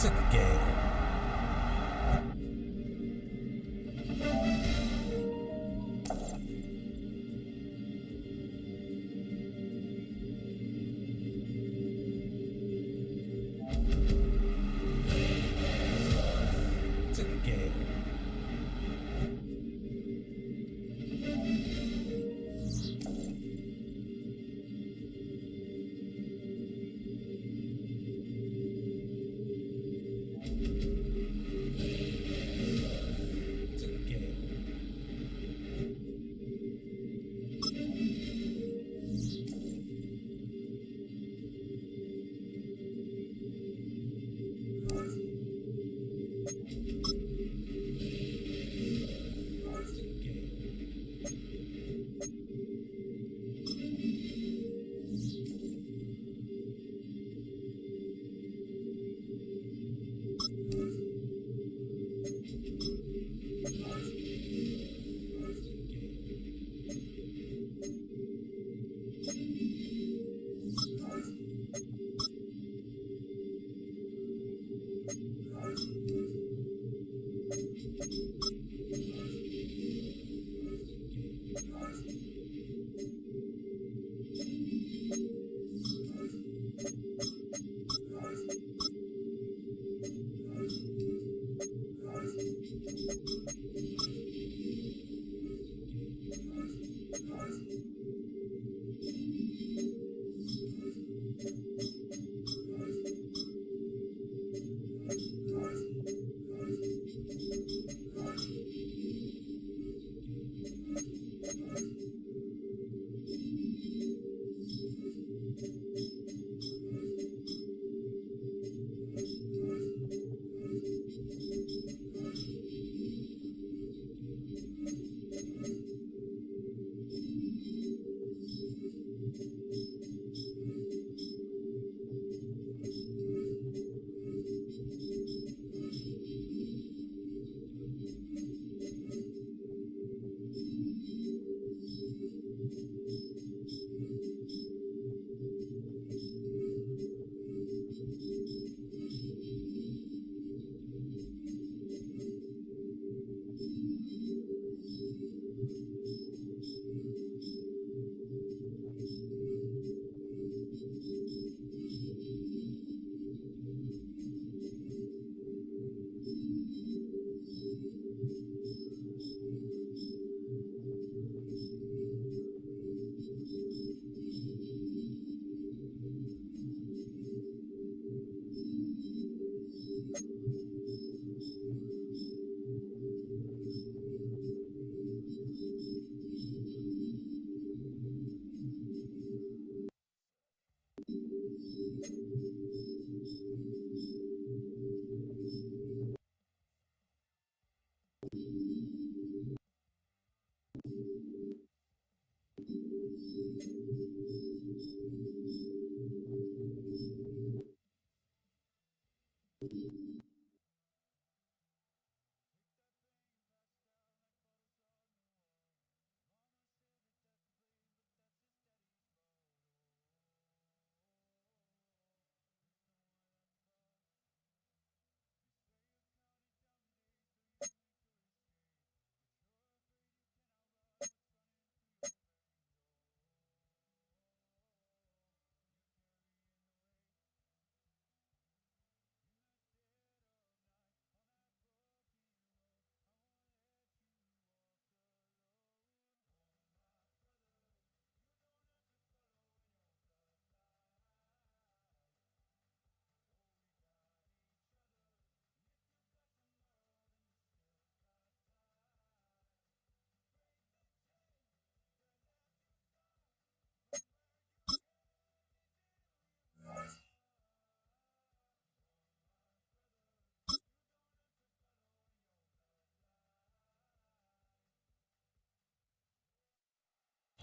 to the game. To the game.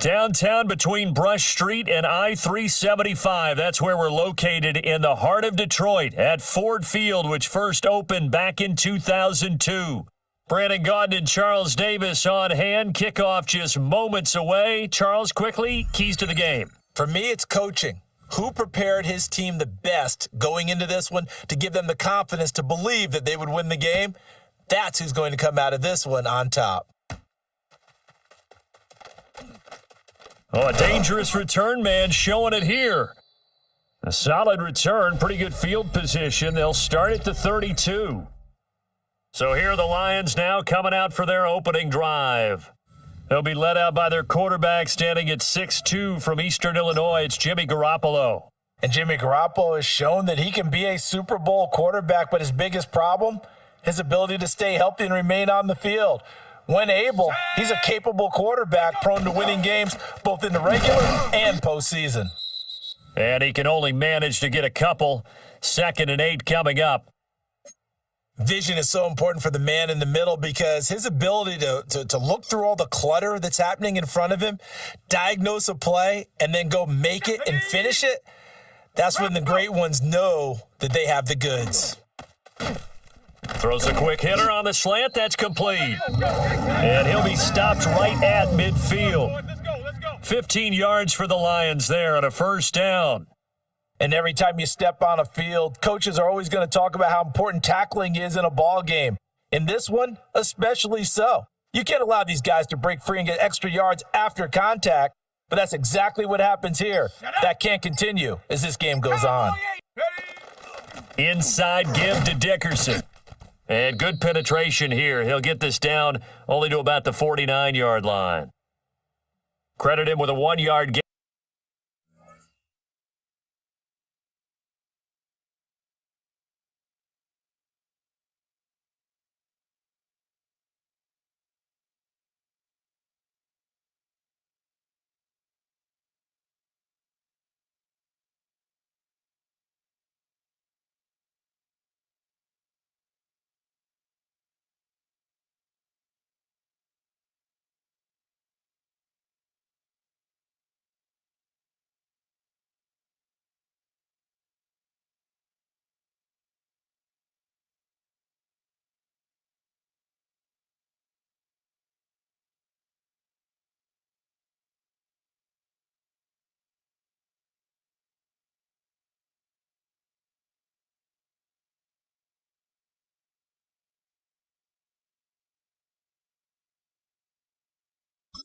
Downtown between Brush Street and I-375. That's where we're located in the heart of Detroit at Ford Field, which first opened back in 2002. Brandon Gaudin and Charles Davis on hand. Kickoff just moments away. Charles, quickly, keys to the game. For me, it's coaching. who prepared his team the best going into this one to give them the confidence to believe that they would win the game. That's who's going to come out of this one on top. Oh, a dangerous return man showing it here. A solid return, pretty good field position. They'll start at the 32. So here are the Lions now coming out for their opening drive. They'll be led out by their quarterback standing at 6'2" from Eastern Illinois. It's Jimmy Garoppolo. And Jimmy Garoppolo has shown that he can be a Super Bowl quarterback, but his biggest problem, his ability to stay healthy and remain on the field. When able, he's a capable quarterback prone to winning games both in the regular and postseason. And he can only manage to get a couple. 2nd and 8 coming up. Vision is so important for the man in the middle because his ability to look through all the clutter that's happening in front of him, diagnose a play, and then go make it and finish it, that's when the great ones know that they have the goods. Throws a quick hitter on the slant. That's complete. And he'll be stopped right at midfield. 15 yards for the Lions there on a first down. And every time you step on a field, coaches are always going to talk about how important tackling is in a ball game. In this one, especially so. You can't allow these guys to break free and get extra yards after contact, but that's exactly what happens here. That can't continue as this game goes on. Inside give to Dickerson. And good penetration here. He'll get this down only to about the 49-yard line. Credit him with a 1-yard gain.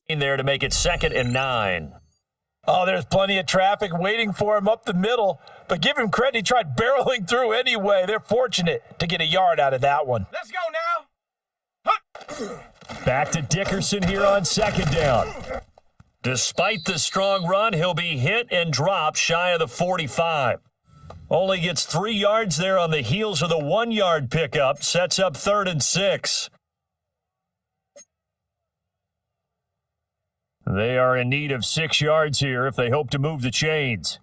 In there to make it 2nd and 9. Oh, there's plenty of traffic waiting for him up the middle, but give him credit, he tried barreling through anyway. They're fortunate to get a yard out of that one. Let's go now. Back to Dickerson here on 2nd down. Despite the strong run, he'll be hit and dropped shy of the 45. Only gets 3 yards there on the heels of the 1-yard pickup. Sets up 3rd and 6. They are in need of 6 yards here if they hope to move the chains.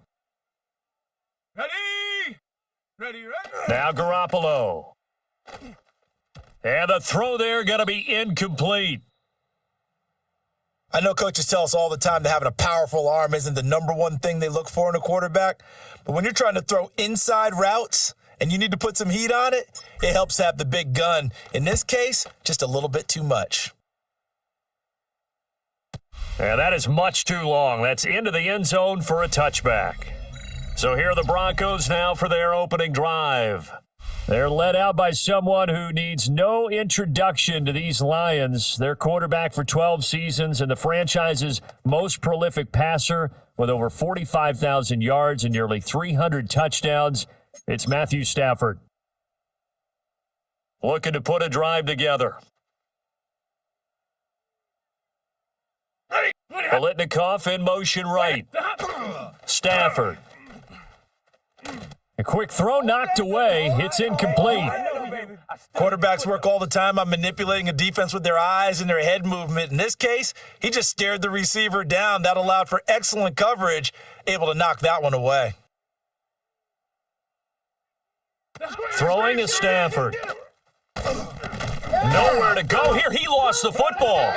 Ready? Now Garoppolo. And the throw there going to be incomplete. I know coaches tell us all the time that having a powerful arm isn't the number one thing they look for in a quarterback, but when you're trying to throw inside routes and you need to put some heat on it, it helps to have the big gun. In this case, just a little bit too much. And that is much too long. That's into the end zone for a touchback. So here are the Broncos now for their opening drive. They're led out by someone who needs no introduction to these Lions. Their quarterback for 12 seasons and the franchise's most prolific passer with over 45,000 yards and nearly 300 touchdowns. It's Matthew Stafford. Looking to put a drive together. Politnikoff in motion right. Stafford. A quick throw knocked away. It's incomplete. Quarterbacks work all the time on manipulating a defense with their eyes and their head movement. In this case, he just stared the receiver down. That allowed for excellent coverage, able to knock that one away. Throwing to Stafford. Nowhere to go here. He lost the football.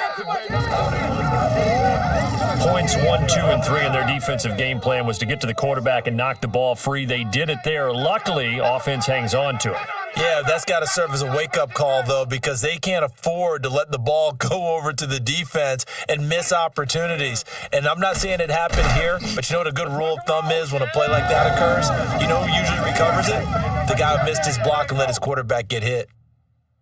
Points 1, 2, and 3 in their defensive game plan was to get to the quarterback and knock the ball free. They did it there. Luckily, offense hangs on to it. Yeah, that's got to serve as a wake-up call, though, because they can't afford to let the ball go over to the defense and miss opportunities. And I'm not saying it happened here, but you know what a good rule of thumb is when a play like that occurs? You know who usually recovers it? The guy who missed his block and let his quarterback get hit.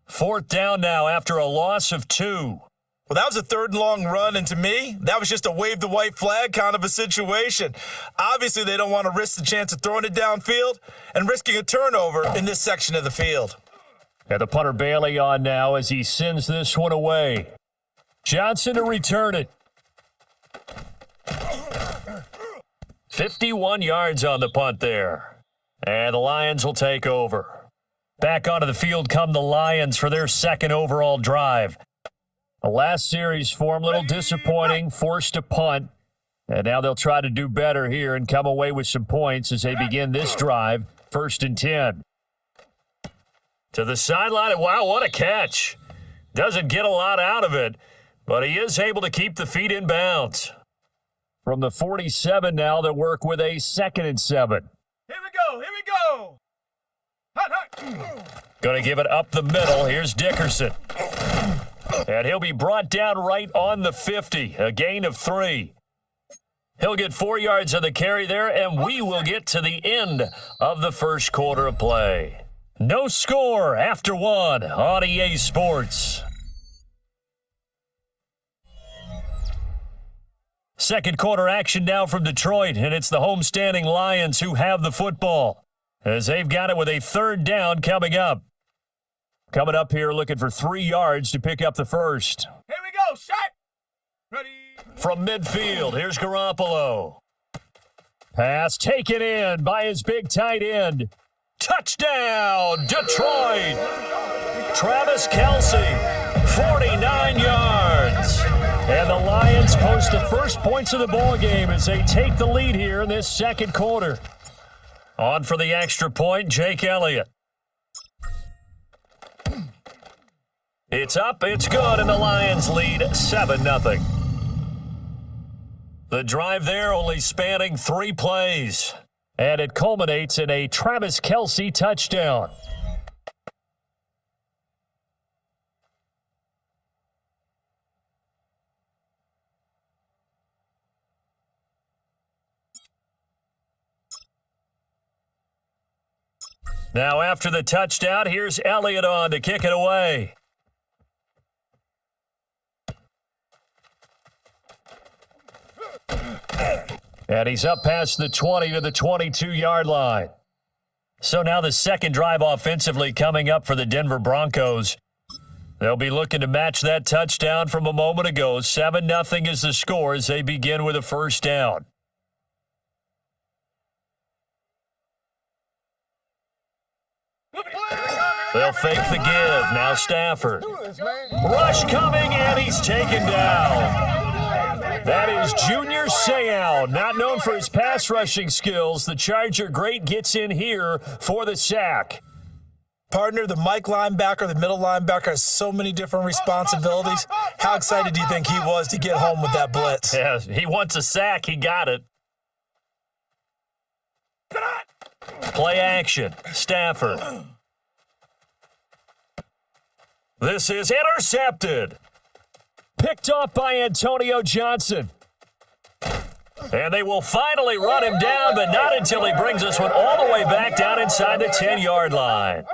4th down now after a loss of 2. Well, that was a 3rd and long run, and to me, that was just a wave the white flag kind of a situation. Obviously, they don't want to risk the chance of throwing it downfield and risking a turnover in this section of the field. And the punter Bailey on now as he sends this one away. Johnson to return it. 51 yards on the punt there. And the Lions will take over. Back onto the field come the Lions for their 2nd overall drive. The last series for them, a little disappointing, forced to punt. And now they'll try to do better here and come away with some points as they begin this drive, 1st and 10. To the sideline, and wow, what a catch. Doesn't get a lot out of it, but he is able to keep the feet in bounds. From the 47 now, they'll work with a 2nd and 7. Here we go. Hot, hot. Going to give it up the middle. Here's Dickerson. And he'll be brought down right on the 50, a gain of 3. He'll get 4 yards on the carry there, and we will get to the end of the 1st quarter of play. No score after 1 on EA Sports. 2nd quarter action now from Detroit, and it's the homestanding Lions who have the football, as they've got it with a 3rd down coming up. Coming up here looking for 3 yards to pick up the 1st. Here we go. Shot. Ready. From midfield, here's Garoppolo. Pass taken in by his big tight end. Touchdown, Detroit! Travis Kelce, 49 yards. And the Lions post the first points of the ball game as they take the lead here in this 2nd quarter. On for the extra point, Jake Elliott. It's up, it's good, and the Lions lead 7-0. The drive there only spanning 3 plays, and it culminates in a Travis Kelce touchdown. Now after the touchdown, here's Elliott on to kick it away. And he's up past the 20 to the 22-yard line. So now the 2nd drive offensively coming up for the Denver Broncos. They'll be looking to match that touchdown from a moment ago. 7-0 is the score as they begin with a 1st down. They'll fake the give. Now Stafford. Rush coming, and he's taken down. That is Junior Seau, not known for his pass rushing skills. The Charger great gets in here for the sack. Partner, the Mike linebacker, the middle linebacker has so many different responsibilities. How excited do you think he was to get home with that blitz? Yeah, he wants a sack. He got it. Play action. Stafford. This is intercepted. Picked off by Antonio Johnson. And they will finally run him down, but not until he brings this one all the way back down inside the 10-yard line.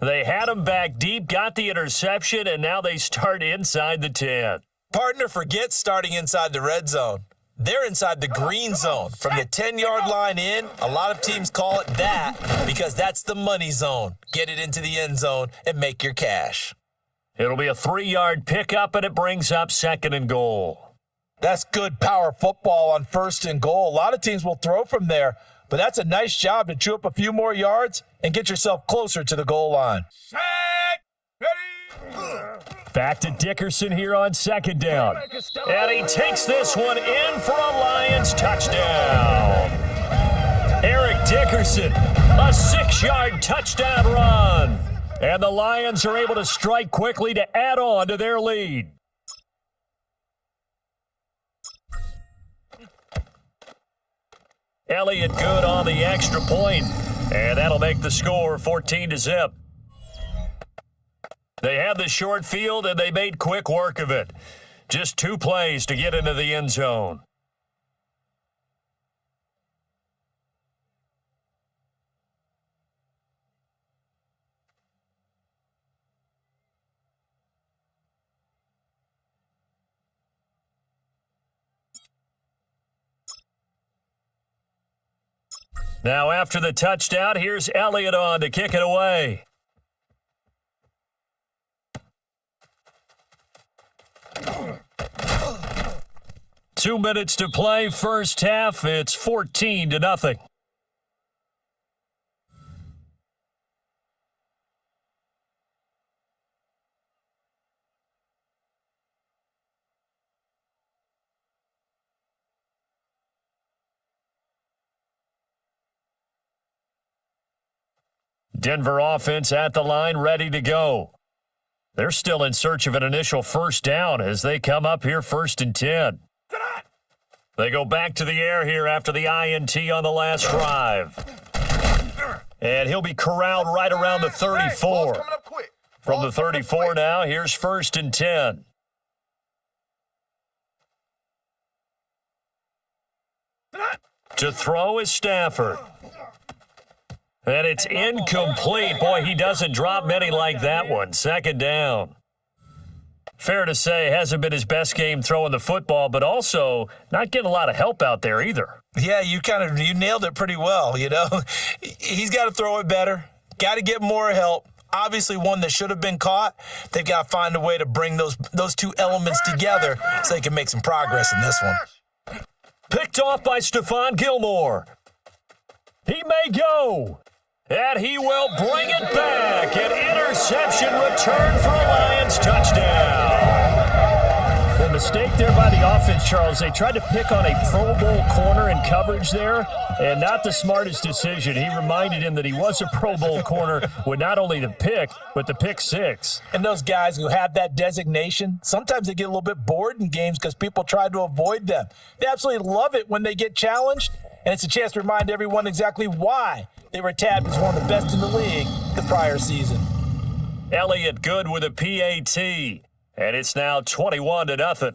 They had him back deep, got the interception, and now they start inside the 10. Partner, forget starting inside the red zone. They're inside the green zone. From the 10-yard line in, a lot of teams call it that because that's the money zone. Get it into the end zone and make your cash. It'll be a 3-yard pickup, and it brings up 2nd and goal. That's good power football on 1st and goal. A lot of teams will throw from there, but that's a nice job to chew up a few more yards and get yourself closer to the goal line. Set. Ready. Back to Dickerson here on 2nd down. And he takes this one in for a Lions touchdown. Eric Dickerson, a 6-yard touchdown run. And the Lions are able to strike quickly to add on to their lead. Elliott good on the extra point, and that'll make the score 14-0. They had the short field, and they made quick work of it. Just 2 plays to get into the end zone. Now after the touchdown, here's Elliott on to kick it away. Two minutes to play, first half. It's 14-0. Denver offense at the line, ready to go. They're still in search of an initial first down as they come up here 1st and 10. They go back to the air here after the INT on the last drive. And he'll be corralled right around the 34. From the 34 now, here's 1st and 10. To throw is Stafford. And it's incomplete. Boy, he doesn't drop many like that one. 2nd down. Fair to say, hasn't been his best game throwing the football, but also not getting a lot of help out there either. Yeah, you nailed it pretty well, you know. He's got to throw it better. Got to get more help. Obviously one that should have been caught. They've got to find a way to bring those 2 elements together so they can make some progress in this one. Picked off by Stephon Gilmore. He may go. And he will bring it back. An interception return for a Lions touchdown. The mistake there by the offense, Charles, they tried to pick on a Pro Bowl corner in coverage there, and not the smartest decision. He reminded him that he was a Pro Bowl corner with not only the pick, but the pick 6. And those guys who have that designation, sometimes they get a little bit bored in games because people try to avoid them. They absolutely love it when they get challenged, and it's a chance to remind everyone exactly why they were tabbed as one of the best in the league the prior season. Elliott good with a PAT, and it's now 21-0.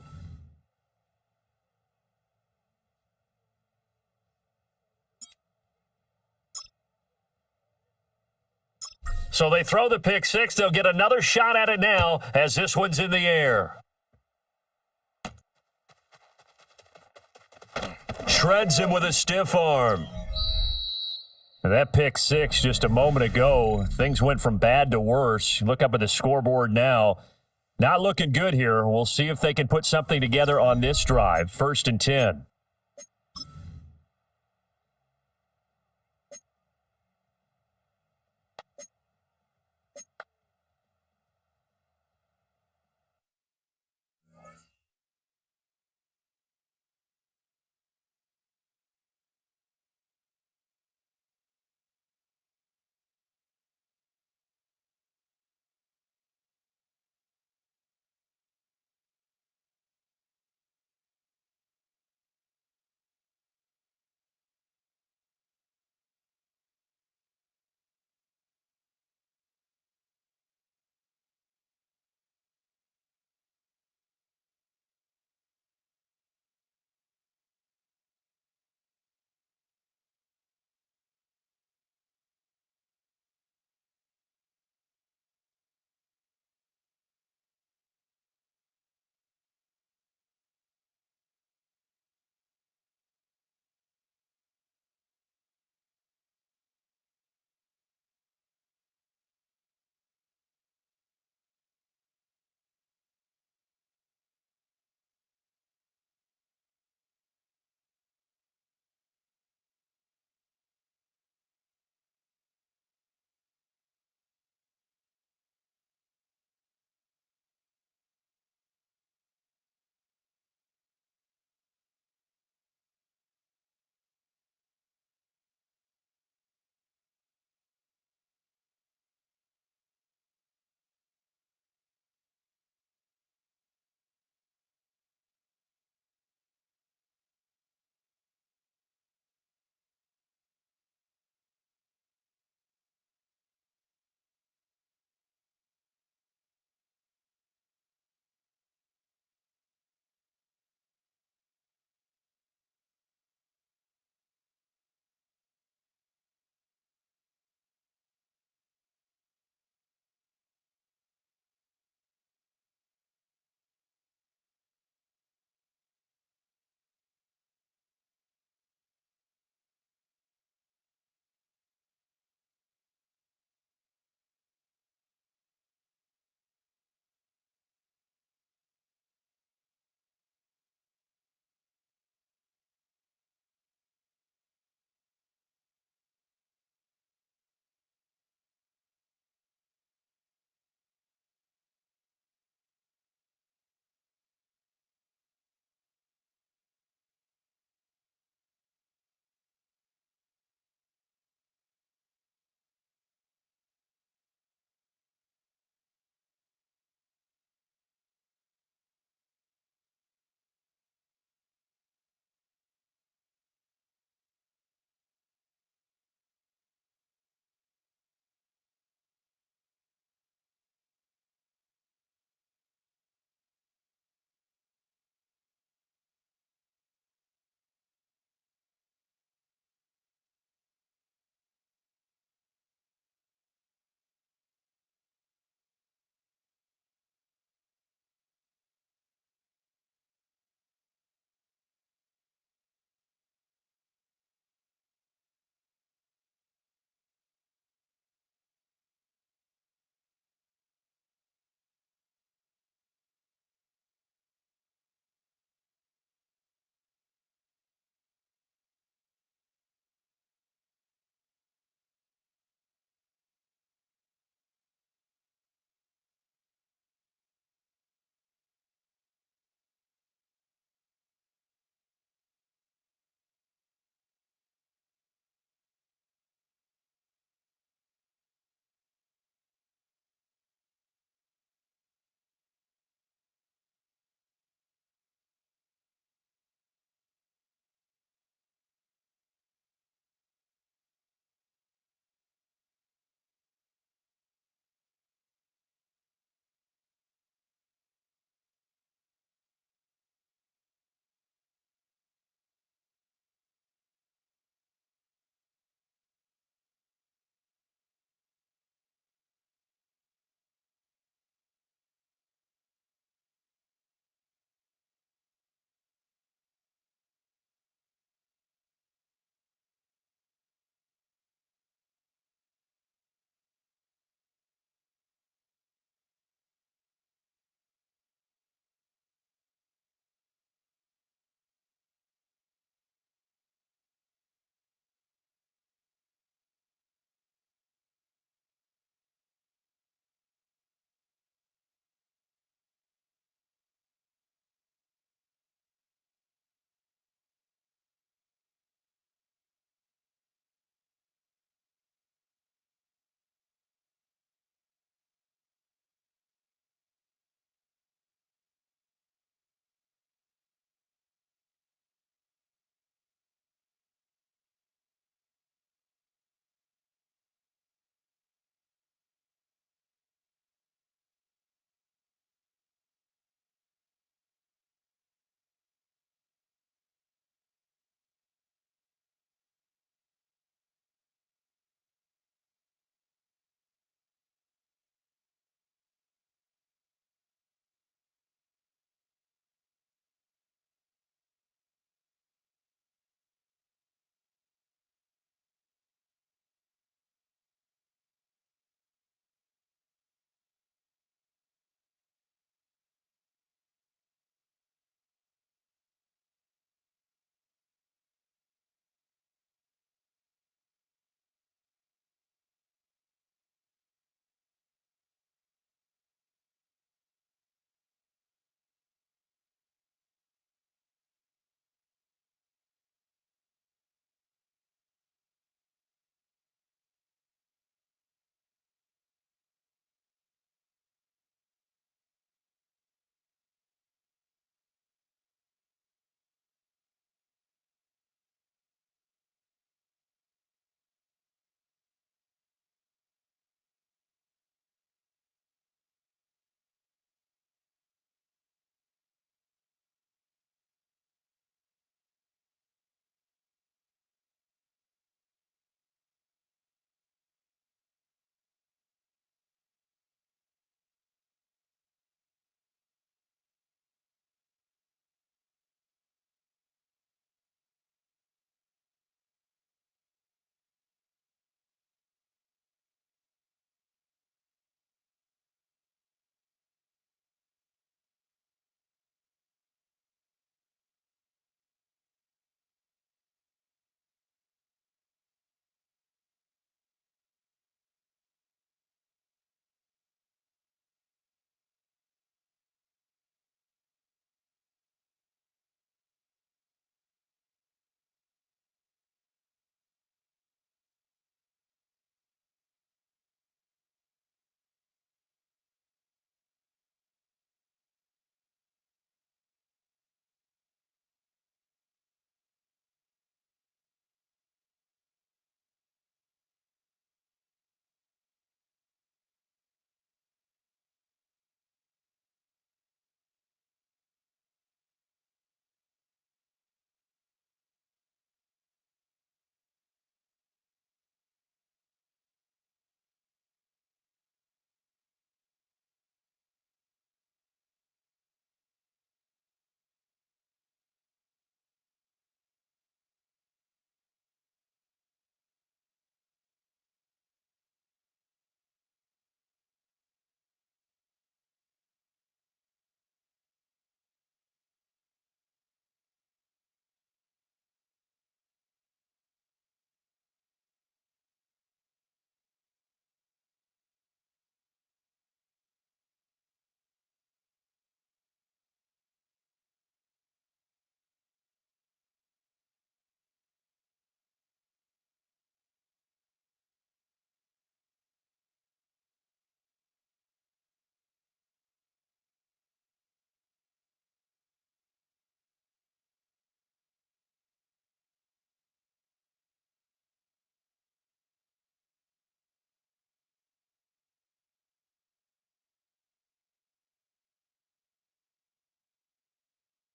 So they throw the pick 6. They'll get another shot at it now as this one's in the air. Shreds him with a stiff arm. And that pick 6 just a moment ago, things went from bad to worse. You look up at the scoreboard now. Not looking good here. We'll see if they can put something together on this drive. 1st and 10.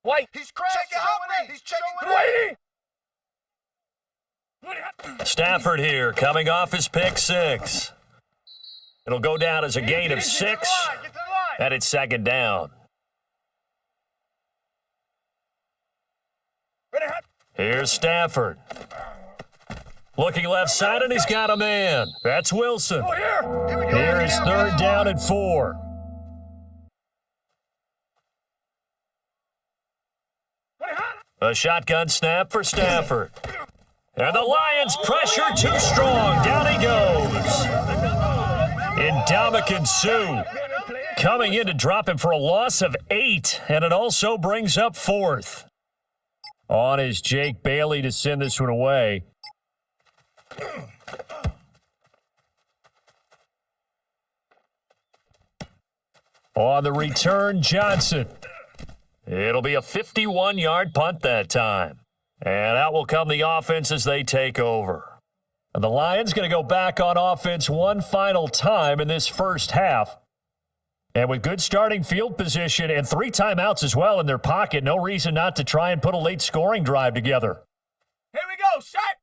White. He's crashing. He's checking. Stafford here, coming off his pick six. It'll go down as a gain of 6, and it's second down. Here's Stafford. Looking left side, and he's got a man. That's Wilson. Here is third down and 4. A shotgun snap for Stafford. And the Lions pressure too strong. Down he goes. Ndamukong Suh coming in to drop him for a loss of 8, and it also brings up 4th. On is Jake Bailey to send this one away. On the return, Johnson. It'll be a 51-yard punt that time. And out will come the offense as they take over. And the Lions going to go back on offense one final time in this first half. And with good starting field position and 3 timeouts as well in their pocket, no reason not to try and put a late scoring drive together. Here we go, set.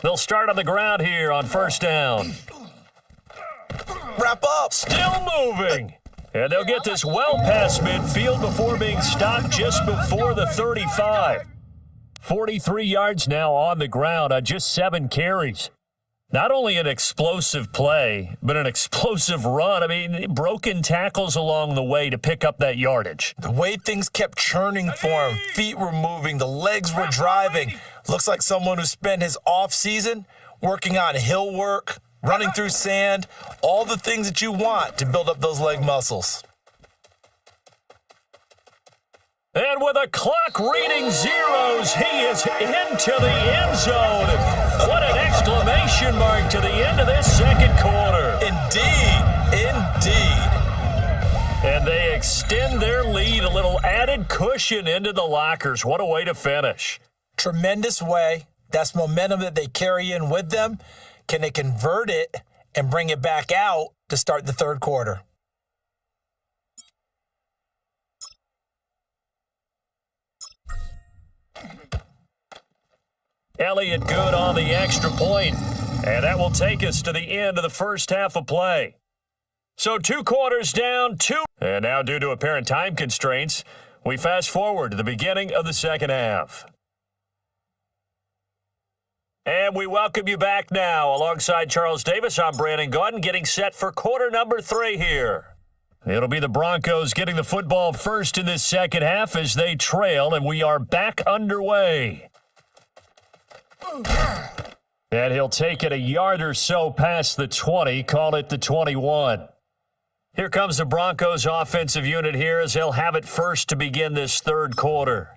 They'll start on the ground here on first down. Wrap up. Still moving. And they'll get this well past midfield before being stopped just before the 35. 43 yards now on the ground on just 7 carries. Not only an explosive play, but an explosive run. I mean, broken tackles along the way to pick up that yardage. The way things kept churning for him, feet were moving, the legs were driving. Looks like someone who spent his off season working on hill work, running through sand, all the things that you want to build up those leg muscles. And with a clock reading zeros, he is into the end zone. What an exclamation mark to the end of this second quarter. Indeed, indeed. And they extend their lead, a little added cushion into the lockers. What a way to finish. Tremendous way. That's momentum that they carry in with them. Can they convert it and bring it back out to start the third quarter? Elliott good on the extra point, and that will take us to the end of the first half of play. So 2 quarters down, 2. And now due to apparent time constraints, we fast forward to the beginning of the second half. And we welcome you back now. Alongside Charles Davis, I'm Brandon Gaudin, getting set for quarter number 3 here. It'll be the Broncos getting the football first in this second half as they trail, and we are back underway. And he'll take it a yard or so past the 20, call it the 21. Here comes the Broncos offensive unit here as they'll have it first to begin this third quarter.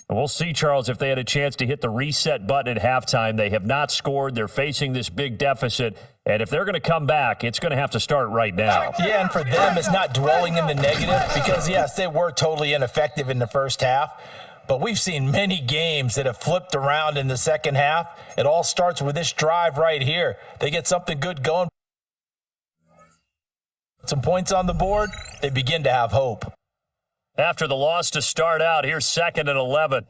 And we'll see, Charles, if they had a chance to hit the reset button at halftime. They have not scored. They're facing this big deficit. And if they're going to come back, it's going to have to start right now. Yeah, and for them, it's not dwelling in the negative because, yes, they were totally ineffective in the first half. But we've seen many games that have flipped around in the second half. It all starts with this drive right here. They get something good going. Some points on the board, they begin to have hope. After the loss to start out, here's 2nd and 11.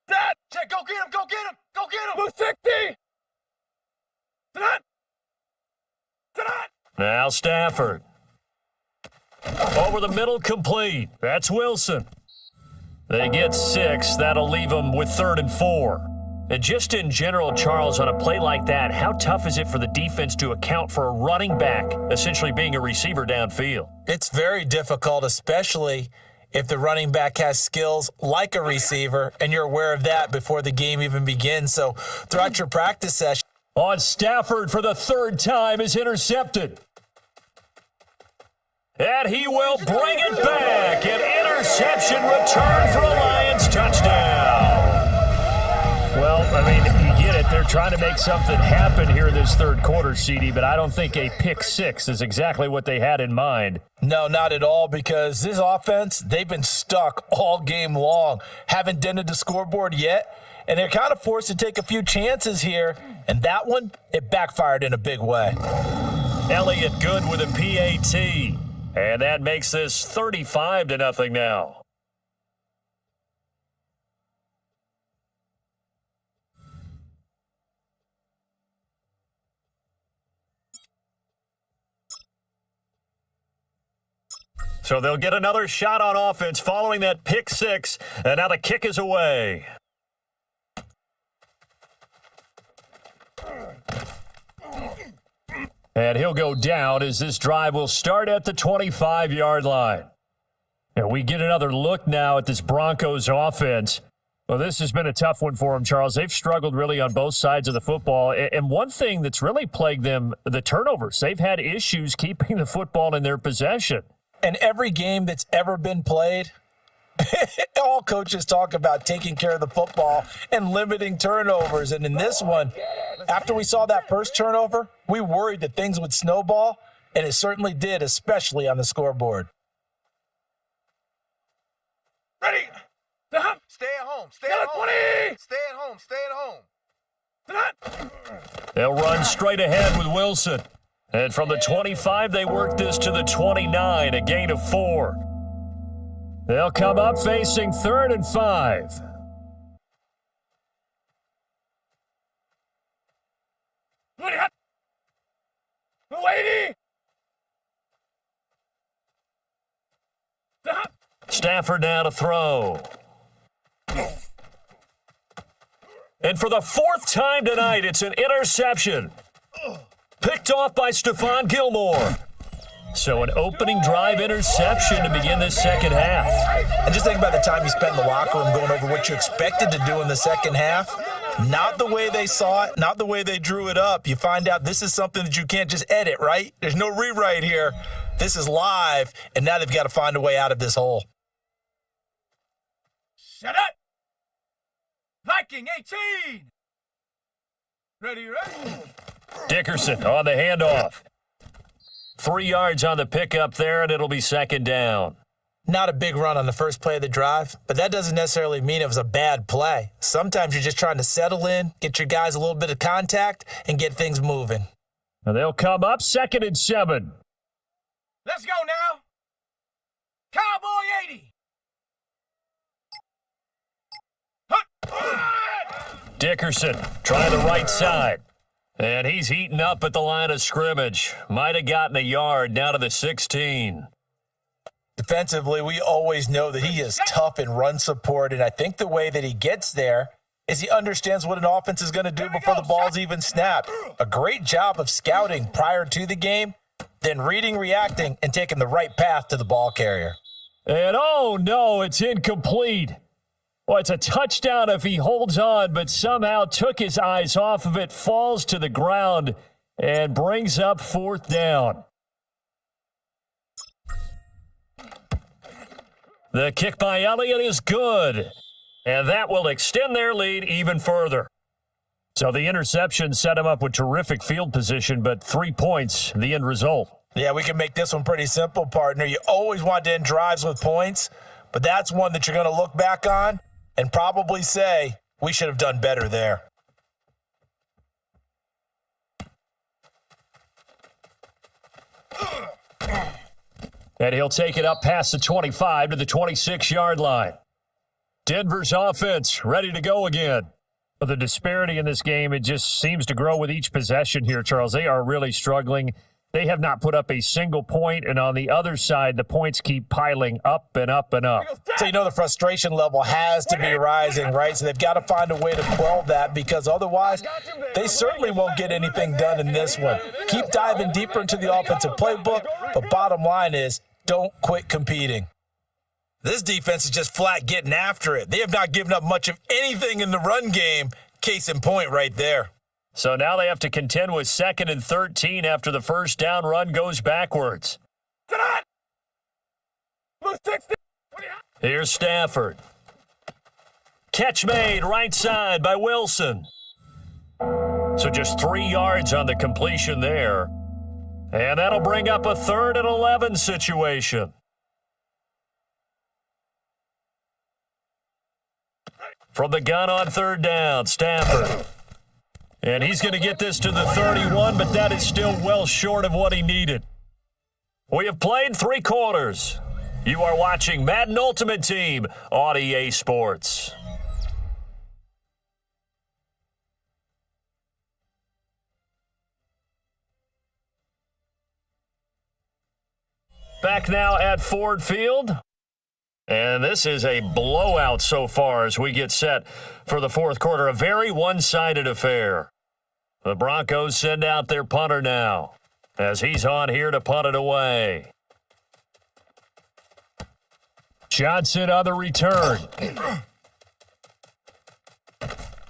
That! Check, go get him, go get him, go get him! Move 60! Now Stafford. Over the middle, complete. That's Wilson. They get 6. That'll leave them with 3rd and 4. And just in general, Charles, on a play like that, how tough is it for the defense to account for a running back essentially being a receiver downfield? It's very difficult, especially if the running back has skills like a receiver, and you're aware of that before the game even begins. So throughout your practice session. On Stafford for the 3rd time is intercepted. And he will bring it back. An interception return for a Lions touchdown. Well, I mean, you get it. They're trying to make something happen here in this third quarter, CD, but I don't think a pick 6 is exactly what they had in mind. No, not at all, because this offense, they've been stuck all game long. Haven't dented the scoreboard yet, and they're kind of forced to take a few chances here, and that one, it backfired in a big way. Elliott good with a PAT, and that makes this 35-0 now. So they'll get another shot on offense following that pick six, and now the kick is away. And he'll go down as this drive will start at the 25-yard line. And we get another look now at this Broncos offense. Well, this has been a tough one for them, Charles. They've struggled really on both sides of the football. And one thing that's really plagued them, the turnovers. They've had issues keeping the football in their possession. And every game that's ever been played, all coaches talk about taking care of the football and limiting turnovers. And in this one, after we saw that first turnover, we worried that things would snowball, and it certainly did, especially on the scoreboard. Ready. Stay at home. Stay at home. 20. Stay at home. Stay at home. They'll run straight ahead with Wilson. And from the 25, they work this to the 29, a gain of 4. They'll come up facing 3rd and 5. Lady. Stafford now to throw. And for the 4th time tonight, it's an interception. Picked off by Stephon Gilmore. So an opening drive interception to begin this second half. And just think about the time you spent in the locker room going over what you expected to do in the second half. Not the way they saw it, not the way they drew it up. You find out this is something that you can't just edit, right? There's no rewrite here. This is live, and now they've got to find a way out of this hole. Shut up. Viking 18. Ready. Dickerson on the handoff. 3 yards on the pickup there, and it'll be second down. Not a big run on the first play of the drive, but that doesn't necessarily mean it was a bad play. Sometimes you're just trying to settle in, get your guys a little bit of contact, and get things moving. And they'll come up 2nd and 7. Let's go now. Cowboy 80. Dickerson trying the right side. And he's heating up at the line of scrimmage. Might have gotten a yard down to the 16. Defensively, we always know that he is tough in run support, and I think the way that he gets there is he understands what an offense is going to do before the ball's even snapped. A great job of scouting prior to the game, then reading, reacting, and taking the right path to the ball carrier. And oh no, it's incomplete. Well, it's a touchdown if he holds on, but somehow took his eyes off of it, falls to the ground, and brings up 4th down. The kick by Elliott is good, and that will extend their lead even further. So the interception set him up with terrific field position, but 3 points, the end result. Yeah, we can make this one pretty simple, partner. You always want to end drives with points, but that's one that you're going to look back on and probably say, we should have done better there. And he'll take it up past the 25 to the 26-yard line. Denver's offense ready to go again. But the disparity in this game, it just seems to grow with each possession here, Charles. They are really struggling. They have not put up a single point, and on the other side, the points keep piling up and up and up. So you know the frustration level has to be rising, right? So they've got to find a way to quell that, because otherwise they certainly won't get anything done in this one. Keep diving deeper into the offensive playbook, but bottom line is don't quit competing. This defense is just flat getting after it. They have not given up much of anything in the run game. Case in point right there. So now they have to contend with 2nd and 13 after the first down run goes backwards. Here's Stafford. Catch made right side by Wilson. So just 3 yards on the completion there. And that'll bring up a 3rd and 11 situation. From the gun on third down, Stafford. And he's going to get this to the 31, but that is still well short of what he needed. We have played 3 quarters. You are watching Madden Ultimate Team on EA Sports. Back now at Ford Field. And this is a blowout so far as we get set for the fourth quarter. A very one-sided affair. The Broncos send out their punter now as he's on here to punt it away. Johnson on the return.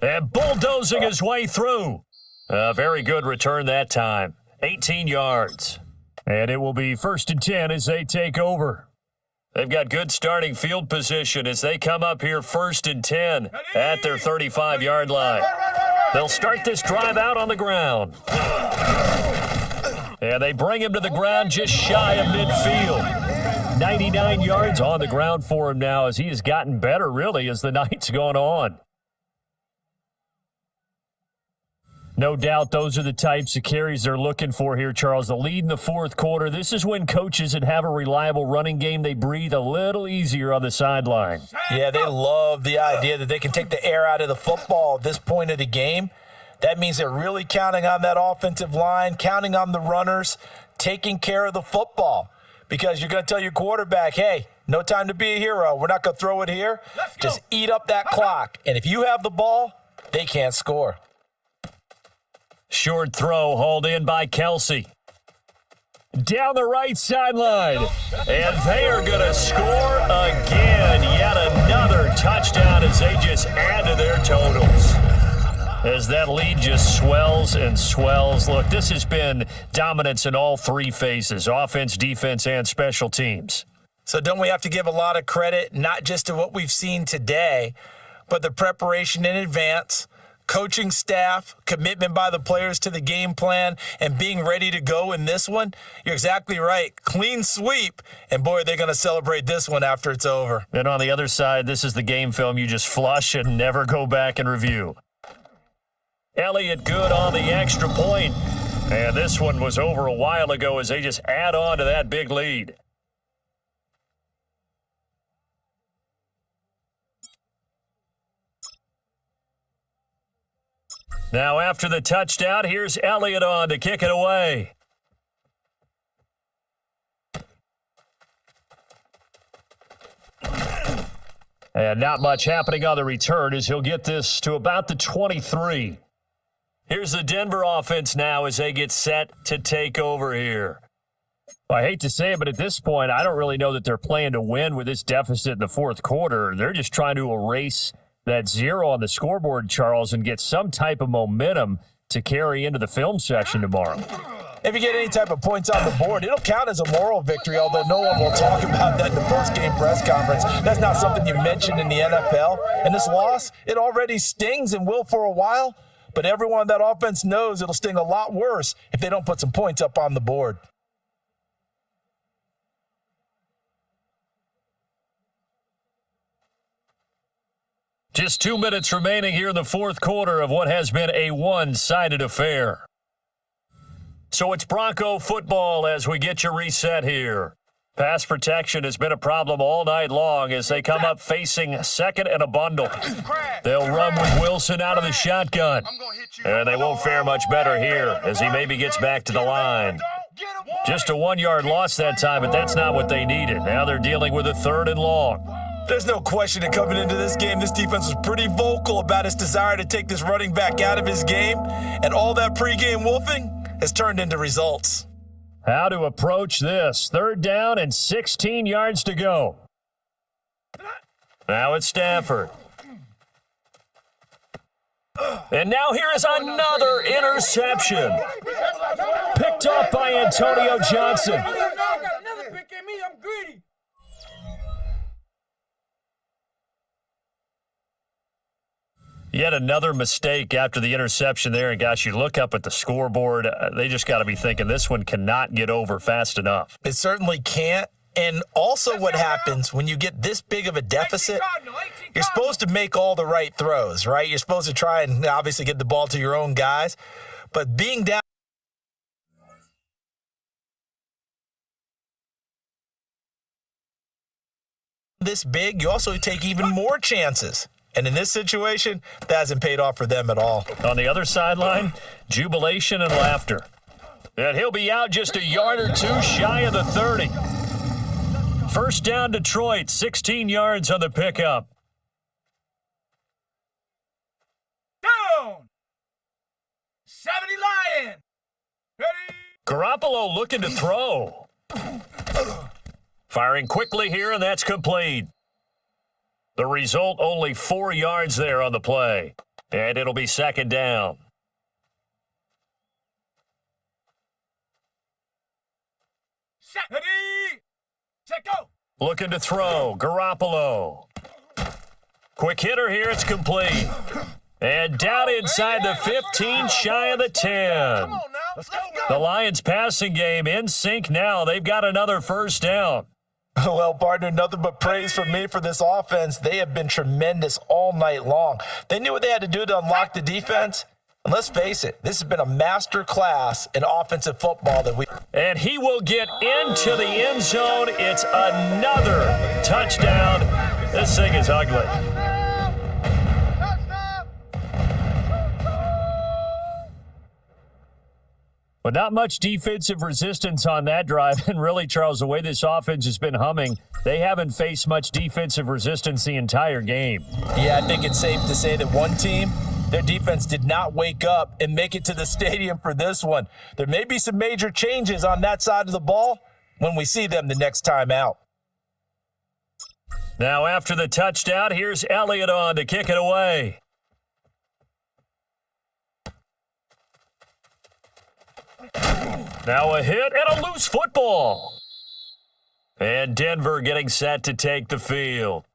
And bulldozing his way through. A very good return that time. 18 yards. And it will be 1st and 10 as they take over. They've got good starting field position as they come up here 1st and 10 at their 35-yard line. They'll start this drive out on the ground. And they bring him to the ground just shy of midfield. 99 yards on the ground for him now as he has gotten better, really, as the night's gone on. No doubt those are the types of carries they're looking for here, Charles. The lead in the fourth quarter. This is when coaches that have a reliable running game, they breathe a little easier on the sideline. Yeah, they love the idea that they can take the air out of the football at this point of the game. That means they're really counting on that offensive line, counting on the runners, taking care of the football. Because you're going to tell your quarterback, hey, no time to be a hero. We're not going to throw it here. Just eat up that clock. And if you have the ball, they can't score. Short throw hauled in by Kelsey. Down the right sideline. And they are going to score again. Yet another touchdown as they just add to their totals. As that lead just swells and swells. Look, this has been dominance in all 3 phases, offense, defense, and special teams. So don't we have to give a lot of credit, not just to what we've seen today, but the preparation in advance, coaching staff, commitment by the players to the game plan, and being ready to go in this one? You're exactly right. Clean sweep, and boy, they're going to celebrate this one after it's over. And on the other side, this is the game film you just flush and never go back and review. Elliott good on the extra point. And this one was over a while ago as they just add on to that big lead. Now after the touchdown, here's Elliott on to kick it away. And not much happening on the return as he'll get this to about the 23. Here's the Denver offense now as they get set to take over here. Well, I hate to say it, but at this point, I don't really know that they're playing to win with this deficit in the fourth quarter. They're just trying to erase that 0 on the scoreboard, Charles, and get some type of momentum to carry into the film session tomorrow. If you get any type of points on the board, it'll count as a moral victory, although no one will talk about that in the post-game press conference. That's not something you mentioned in the NFL. And this loss, it already stings and will for a while, but everyone on that offense knows it'll sting a lot worse if they don't put some points up on the board. Just 2 minutes remaining here in the fourth quarter of what has been a one-sided affair. So it's Bronco football as we get you reset here. Pass protection has been a problem all night long as they come up facing second and a bundle. They'll run with Wilson out of the shotgun. And they won't fare much better here as he maybe gets back to the line. Just a 1-yard loss that time, but that's not what they needed. Now they're dealing with a 3rd and long. There's no question that coming into this game, this defense was pretty vocal about its desire to take this running back out of his game. And all that pregame wolfing has turned into results. How to approach this. 3rd down and 16 yards to go. Now it's Stafford. And now here is another interception. Picked off by Antonio Johnson. Yet another mistake after the interception there. And, gosh, you look up at the scoreboard. They just got to be thinking this one cannot get over fast enough. It certainly can't. And also what happens when you get this big of a deficit, you're supposed to make all the right throws, right? You're supposed to try and obviously get the ball to your own guys. But being down this big, you also take even more chances. And in this situation, that hasn't paid off for them at all. On the other sideline, jubilation and laughter. And he'll be out just a yard or two shy of the 30. First down, Detroit, 16 yards on the pickup. Down. 70 Lion. Ready. Garoppolo looking to throw. Firing quickly here, and that's complete. The result, only 4 yards there on the play. And it'll be second down. Ready. Set, go. Looking to throw, Garoppolo. Quick hitter here, it's complete. And down inside the 15, shy of the 10. Come on now. Let's go. The Lions passing game in sync now. They've got another first down. Well, partner, nothing but praise from me for this offense. They have been tremendous all night long. They knew what they had to do to unlock the defense. And let's face it, this has been a master class in offensive football that we... And he will get into the end zone. It's another touchdown. This thing is ugly. But not much defensive resistance on that drive. And really, Charles, the way this offense has been humming, they haven't faced much defensive resistance the entire game. Yeah, I think it's safe to say that one team, their defense did not wake up and make it to the stadium for this one. There may be some major changes on that side of the ball when we see them the next time out. Now, after the touchdown, here's Elliott on to kick it away. Now a hit and a loose football. And Denver getting set to take the field.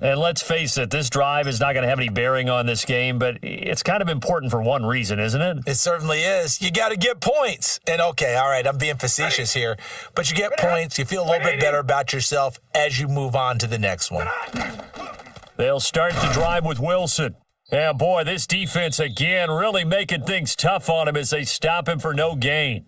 And let's face it, this drive is not going to have any bearing on this game, but it's kind of important for one reason, isn't it? It certainly is. You got to get points. And okay, all right, I'm being facetious here, but you get points. You feel a little bit better about yourself as you move on to the next one. They'll start the drive with Wilson. Yeah, boy, this defense again really making things tough on him as they stop him for no gain.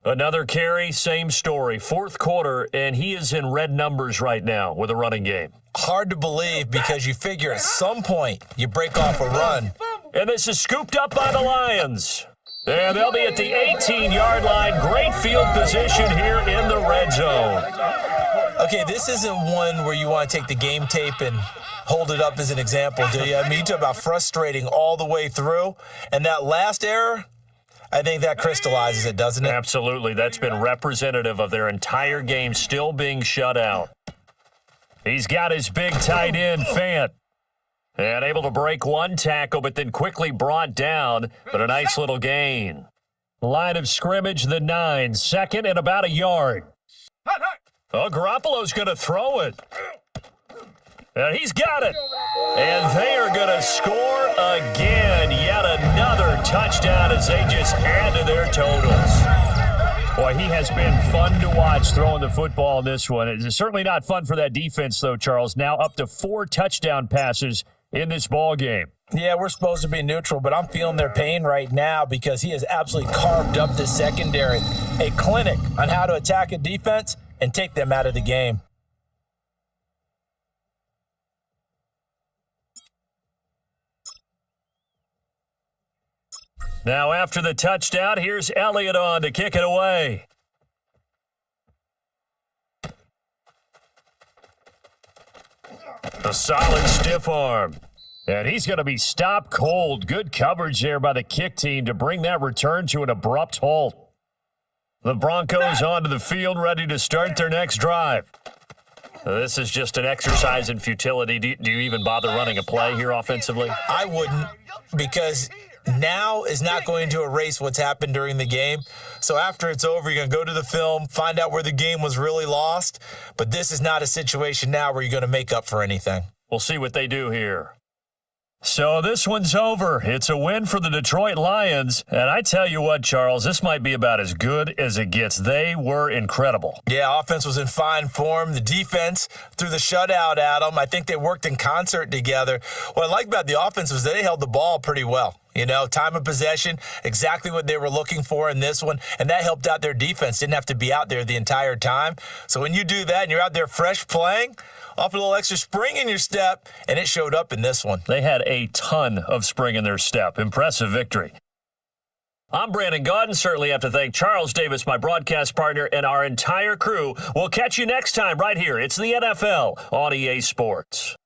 Another carry, same story. Fourth quarter, and he is in red numbers right now with a running game. Hard to believe because you figure at some point you break off a run. And this is scooped up by the Lions. And they'll be at the 18-yard line. Great field position here in the red zone. Okay, this isn't one where you want to take the game tape and hold it up as an example, do you? I mean, you talk about frustrating all the way through. And that last error, I think that crystallizes it, doesn't it? Absolutely. That's been representative of their entire game still being shut out. He's got his big tight end, Fant. And able to break one tackle, but then quickly brought down, but a nice little gain. Line of scrimmage, the 9, second and about a yard. Oh, Garoppolo's going to throw it. And he's got it. And they are going to score again. Yet another touchdown as they just add to their totals. Boy, he has been fun to watch throwing the football in this one. It's certainly not fun for that defense, though, Charles. Now up to 4 touchdown passes in this ball game. Yeah, we're supposed to be neutral, but I'm feeling their pain right now because he has absolutely carved up the secondary. A clinic on how to attack a defense and take them out of the game. Now after the touchdown, here's Elliott on to kick it away. A solid stiff arm. And he's going to be stopped cold. Good coverage there by the kick team to bring that return to an abrupt halt. The Broncos onto the field, ready to start their next drive. This is just an exercise in futility. Do you even bother running a play here offensively? I wouldn't, because now is not going to erase what's happened during the game. So after it's over, you're going to go to the film, find out where the game was really lost. But this is not a situation now where you're going to make up for anything. We'll see what they do here. So this one's over. It's a win for the Detroit Lions. And I tell you what, Charles, this might be about as good as it gets. They were incredible. Yeah, offense was in fine form. The defense threw the shutout at them. I think they worked in concert together. What I like about the offense was they held the ball pretty well. You know, time of possession, exactly what they were looking for in this one, and that helped out their defense. Didn't have to be out there the entire time. So when you do that and you're out there fresh playing, off a little extra spring in your step, and it showed up in this one. They had a ton of spring in their step. Impressive victory. I'm Brandon Gaudin. Certainly have to thank Charles Davis, my broadcast partner, and our entire crew. We'll catch you next time right here. It's the NFL on EA Sports.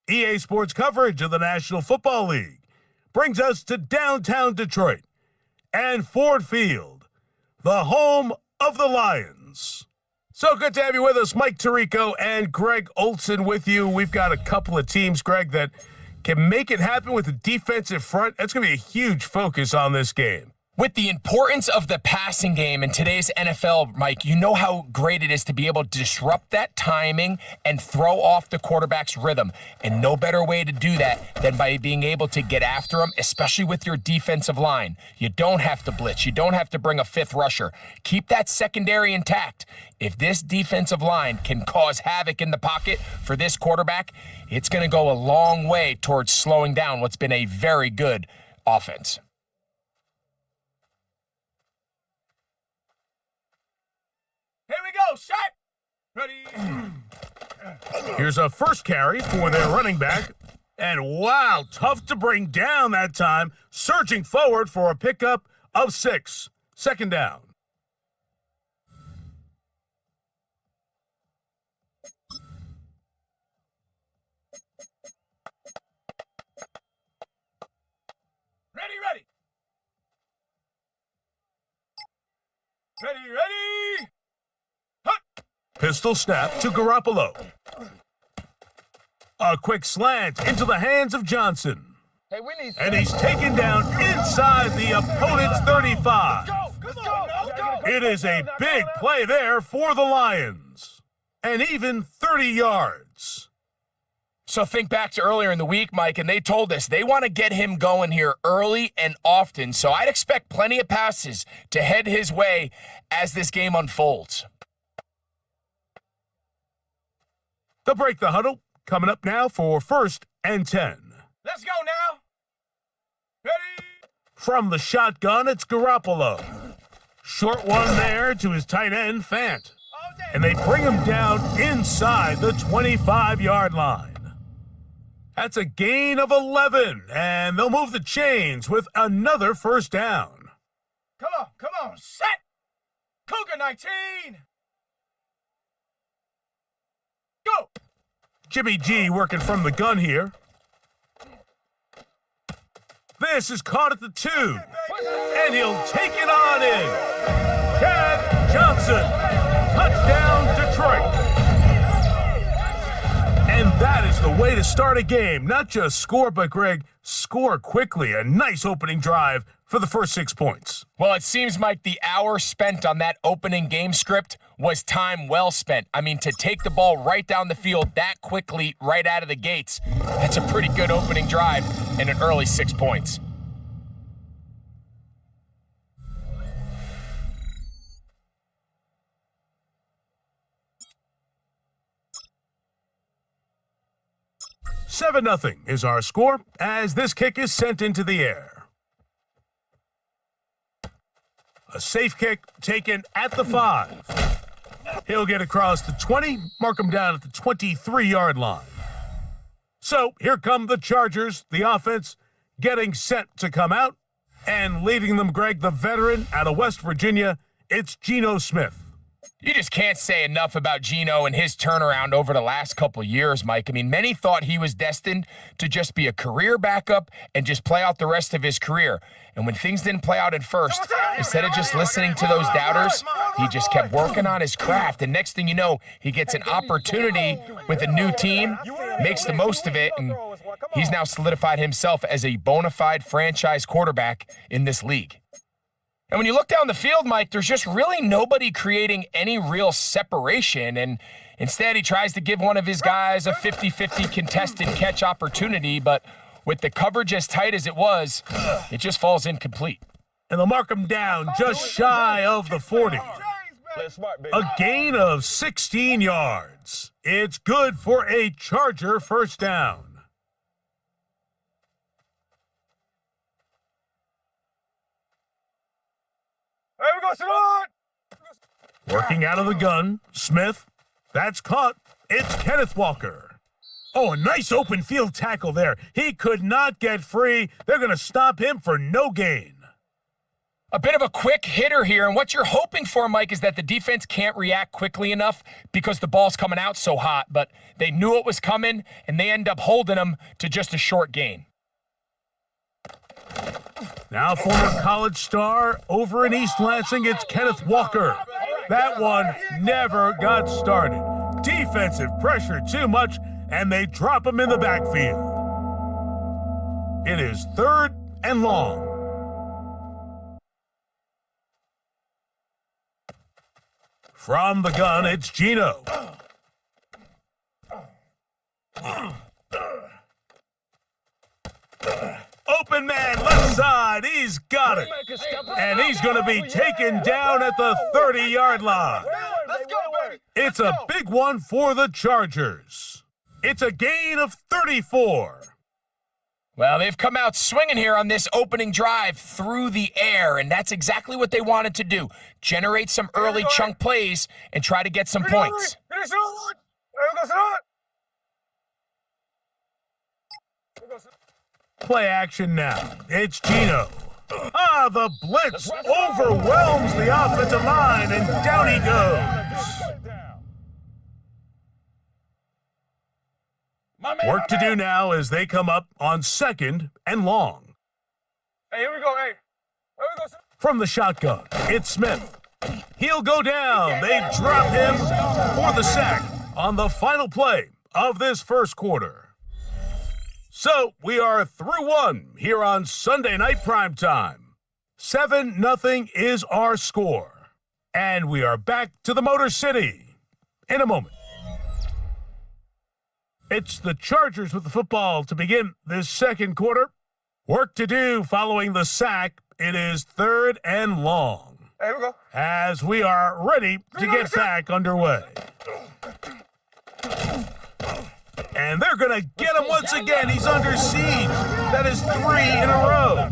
EA Sports coverage of the National Football League brings us to downtown Detroit and Ford Field, the home of the Lions. So good to have you with us. Mike Tirico and Greg Olson with you. We've got a couple of teams, Greg, that can make it happen with the defensive front. That's going to be a huge focus on this game. With the importance of the passing game in today's NFL, Mike, you know how great it is to be able to disrupt that timing and throw off the quarterback's rhythm. And no better way to do that than by being able to get after him, especially with your defensive line. You don't have to blitz. You don't have to bring a fifth rusher. Keep that secondary intact. If this defensive line can cause havoc in the pocket for this quarterback, it's going to go a long way towards slowing down what's been a very good offense. Here we go, shot! Ready? Here's a first carry for their running back. And wow, tough to bring down that time. Surging forward for a pickup of 6. Second down. Ready! Ready! Pistol snap to Garoppolo. A quick slant into the hands of Johnson. Hey, we need And he's taken down inside the opponent's 35. Let's go! It is a big play there for the Lions. And even 30 yards. So think back to earlier in the week, Mike, and they told us they want to get him going here early and often. So I'd expect plenty of passes to head his way as this game unfolds. They'll break the huddle. Coming up now for 1st and 10. Let's go now! Ready? From the shotgun, it's Garoppolo. Short one there to his tight end, Fant. And they bring him down inside the 25-yard line. That's a gain of 11, and they'll move the chains with another first down. Come on, set! Cougar 19! Go! Jimmy G working from the gun here. This is caught at the 2, and he'll take it on in. Chad Johnson, touchdown Detroit. And that is the way to start a game. Not just score, but Greg, score quickly. A nice opening drive for the first 6 points. Well, it seems like the hour spent on that opening game script was time well spent. I mean, to take the ball right down the field that quickly right out of the gates, that's a pretty good opening drive and an early 6 points. Seven 0 is our score as this kick is sent into the air. A safe kick taken at the 5. He'll get across the 20, mark him down at the 23-yard line. So here come the Chargers, the offense getting set to come out, and leading them, Greg, the veteran out of West Virginia, it's Geno Smith. You just can't say enough about Geno and his turnaround over the last couple years, Mike. I mean, many thought he was destined to just be a career backup and just play out the rest of his career. And when things didn't play out at first, instead of just listening to those doubters, he just kept working on his craft. And next thing you know, he gets an opportunity with a new team, makes the most of it, and he's now solidified himself as a bona fide franchise quarterback in this league. And when you look down the field, Mike, there's just really nobody creating any real separation. And instead, he tries to give one of his guys a 50-50 contested catch opportunity. But with the coverage as tight as it was, it just falls incomplete. And they'll mark him down just shy of the 40. A gain of 16 yards. It's good for a Charger first down. Here we go, Simone! Working out of the gun, Smith. That's caught. It's Kenneth Walker. Oh, a nice open field tackle there. He could not get free. They're going to stop him for no gain. A bit of a quick hitter here, and what you're hoping for, Mike, is that the defense can't react quickly enough because the ball's coming out so hot, but they knew it was coming, and they end up holding them to just a short gain. Now former college star over in East Lansing, it's Kenneth Walker. That one never got started. Defensive pressure too much, and they drop him in the backfield. It is 3rd and long. From the gun, it's Gino. Open man, left side, he's got it. And he's going to be taken down at the 30-yard line. Let's go, baby. It's a big one for the Chargers. It's a gain of 34. Well, they've come out swinging here on this opening drive through the air, and that's exactly what they wanted to do. Generate some early chunk plays and try to get some points. Play action now. It's Gino. The blitz overwhelms the offensive line, and down he goes. Work to do now as they come up on 2nd and long. Hey, here we go. Hey, here we go. From the shotgun, it's Smith. He'll go down. They drop him for the sack on the final play of this first quarter. So we are through 1 here on Sunday Night Primetime. 7-0 is our score. And we are back to the Motor City in a moment. It's the Chargers with the football to begin this second quarter. Work to do following the sack. It is 3rd and long. Hey, here we go. As we are ready to get back underway. And they're going to get him once again. He's under siege. That is 3 in a row.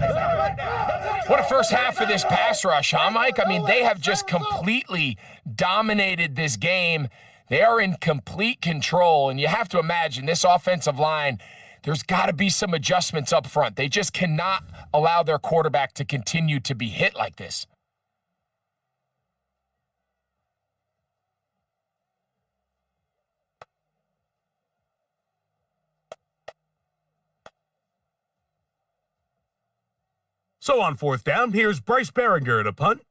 What a first half of this pass rush, huh, Mike? I mean, they have just completely dominated this game. They are in complete control, and you have to imagine this offensive line, there's got to be some adjustments up front. They just cannot allow their quarterback to continue to be hit like this. So on 4th down, here's Bryce Behringer to punt.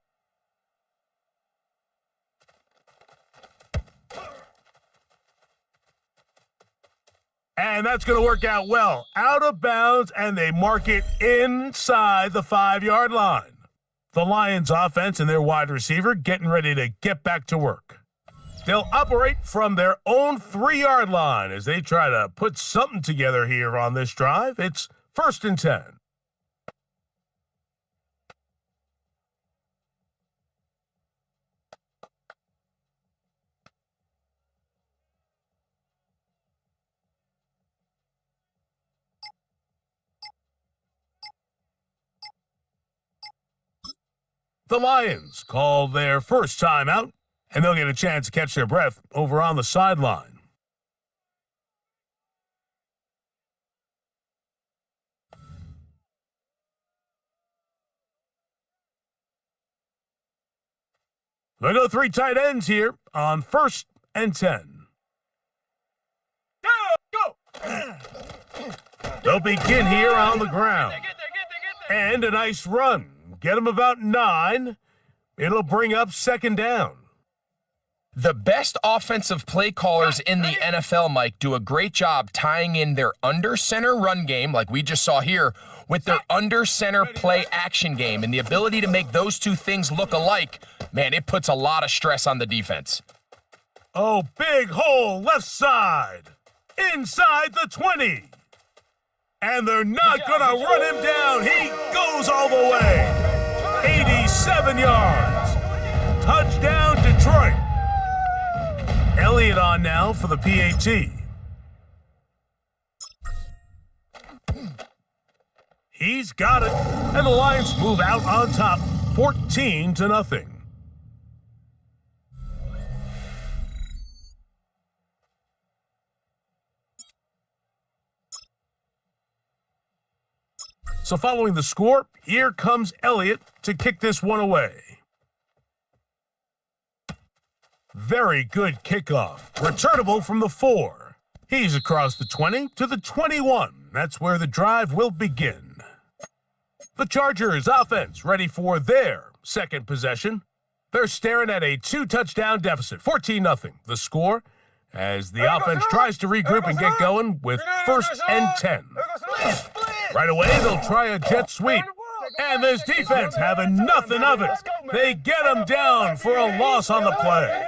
And that's going to work out well. Out of bounds, and they mark it inside the 5-yard line. The Lions offense and their wide receiver getting ready to get back to work. They'll operate from their own 3-yard line as they try to put something together here on this drive. It's 1st and 10. The Lions call their first timeout, and they'll get a chance to catch their breath over on the sideline. They go 3 tight ends here on 1st and 10. Go! They'll begin here on the ground. And a nice run. Get them about 9. It'll bring up 2nd down. The best offensive play callers in the NFL, Mike, do a great job tying in their under center run game, like we just saw here, with their under center play action game. And the ability to make those two things look alike, man, it puts a lot of stress on the defense. Oh, big hole left side. Inside the 20. And they're not going to run him down. He goes all the way. 87 yards. Touchdown, Detroit. Elliott on now for the PAT. He's got it. And the Lions move out on top, 14-0. So following the score, here comes Elliott to kick this one away. Very good kickoff. Returnable from the 4. He's across the 20 to the 21. That's where the drive will begin. The Chargers offense ready for their second possession. They're staring at a 2-touchdown deficit, 14-0. The score as the offense tries to regroup and get going with 1st and 10. Right away, they'll try a jet sweep. And this defense having nothing of it. They get him down for a loss on the play.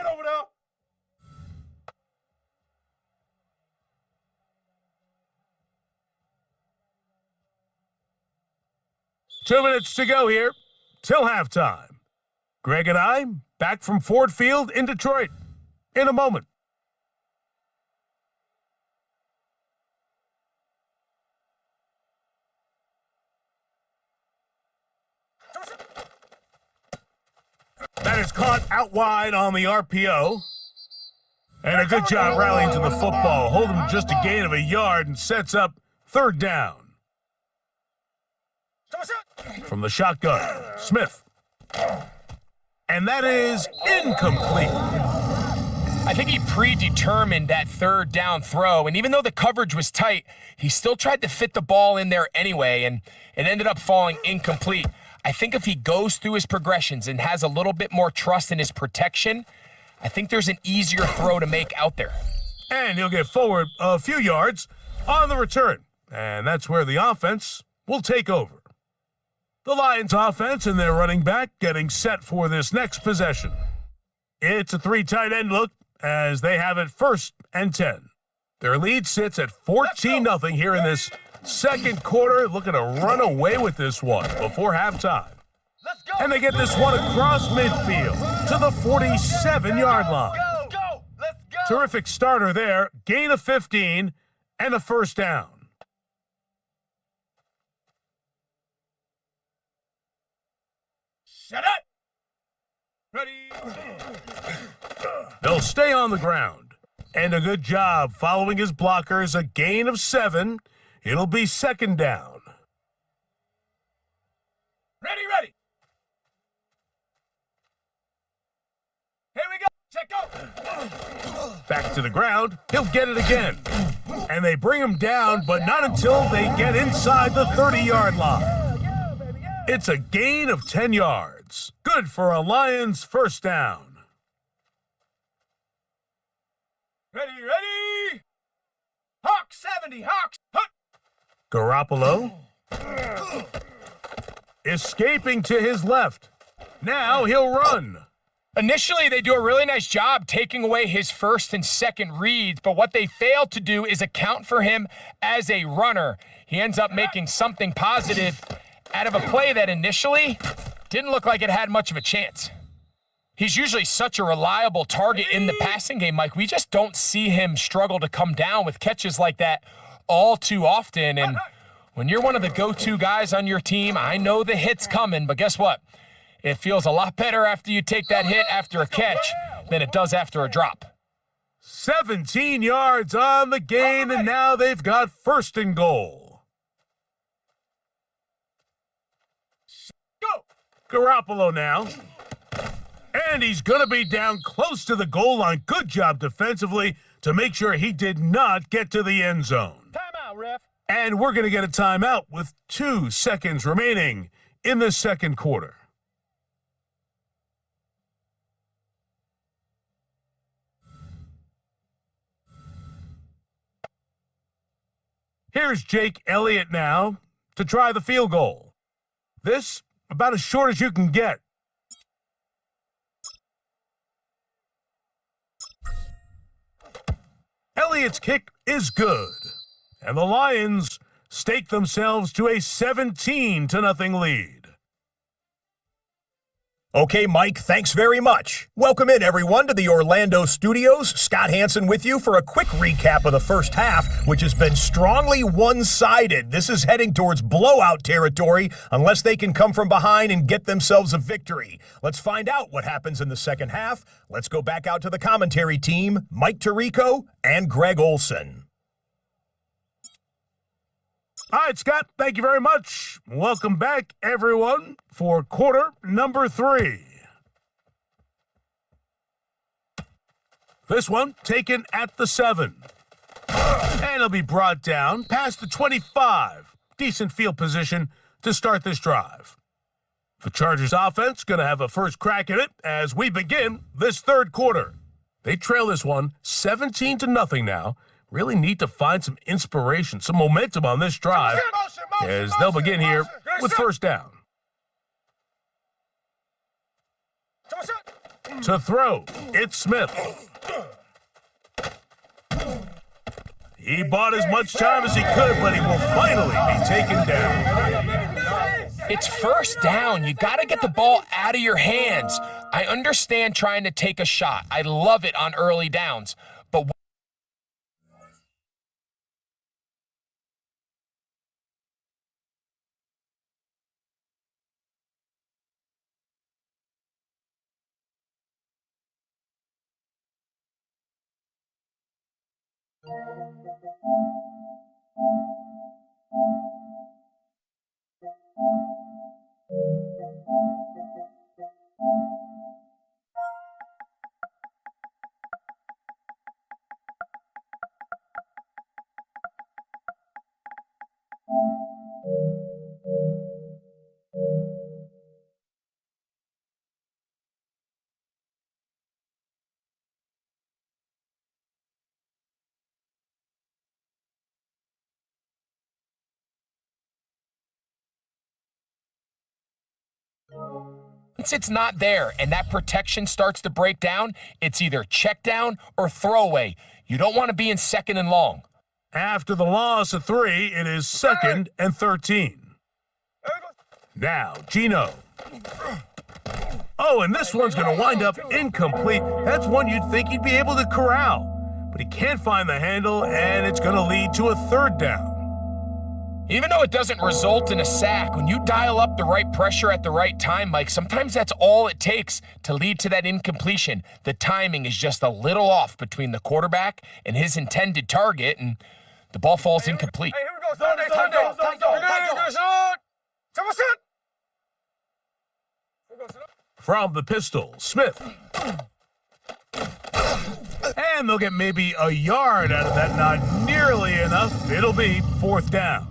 2 minutes to go here till halftime. Greg and I back from Ford Field in Detroit in a moment. That is caught out wide on the RPO. And a good job rallying to the football. Holding just a gain of a yard and sets up 3rd down. From the shotgun, Smith. And that is incomplete. I think he predetermined that 3rd down throw, and even though the coverage was tight, he still tried to fit the ball in there anyway, and it ended up falling incomplete. I think if he goes through his progressions and has a little bit more trust in his protection, I think there's an easier throw to make out there. And he'll get forward a few yards on the return, and that's where the offense will take over. The Lions offense and their running back getting set for this next possession. It's a 3 tight end look as they have it 1st and 10. Their lead sits at 14-0 here in this second quarter. Looking to run away with this one before halftime. And they get this one across midfield to the 47-yard line. Terrific starter there. Gain of 15 and a 1st down. Set up. Ready. They'll stay on the ground. And a good job following his blockers. A gain of 7. It'll be 2nd down. Ready. Here we go. Check go. Back to the ground. He'll get it again. And they bring him down, but not until they get inside the 30-yard line. It's a gain of 10 yards. Good for a Lions 1st down. Ready. Hawk 70. Hawks. Hunt. Garoppolo escaping to his left. Now he'll run. Initially, they do a really nice job taking away his 1st and 2nd reads, but what they fail to do is account for him as a runner. He ends up making something positive out of a play that initially didn't look like it had much of a chance. He's usually such a reliable target in the passing game, Mike. We just don't see him struggle to come down with catches like that all too often. And when you're one of the go-to guys on your team, I know the hit's coming, but guess what? It feels a lot better after you take that hit after a catch than it does after a drop. 17 yards on the gain, and now they've got 1st and goal. Garoppolo now. And he's going to be down close to the goal line. Good job defensively to make sure he did not get to the end zone. Timeout, ref. And we're going to get a timeout with 2 seconds remaining in the second quarter. Here's Jake Elliott now to try the field goal. This about as short as you can get. Elliott's kick is good, and the Lions stake themselves to a 17-0 lead. Okay, Mike, thanks very much. Welcome in, everyone, to the Orlando studios. Scott Hansen with you for a quick recap of the first half, which has been strongly one-sided. This is heading towards blowout territory unless they can come from behind and get themselves a victory. Let's find out what happens in the second half. Let's go back out to the commentary team, Mike Tirico and Greg Olson. All right, Scott, thank you very much. Welcome back, everyone, for quarter number 3. This one taken at the 7. And it'll be brought down past the 25. Decent field position to start this drive. The Chargers offense going to have a first crack at it as we begin this third quarter. They trail this one 17-0 now. Really need to find some inspiration, some momentum on this drive as they'll begin here with first down. To throw, it's Smith. He bought as much time as he could, but he will finally be taken down. It's first down. You got to get the ball out of your hands. I understand trying to take a shot. I love it on early downs. But once it's not there and that protection starts to break down, it's either check down or throwaway. You don't want to be in second and long. After the loss of 3, it is 2nd and 13. Now, Gino. Oh, and this one's going to wind up incomplete. That's one you'd think he'd be able to corral. But he can't find the handle, and it's going to lead to a third down. Even though it doesn't result in a sack, when you dial up the right pressure at the right time, Mike, sometimes that's all it takes to lead to that incompletion. The timing is just a little off between the quarterback and his intended target, and the ball falls incomplete. Hey, here we go. From the pistol, Smith. And they'll get maybe a yard out of that. Not nearly enough. It'll be 4th down.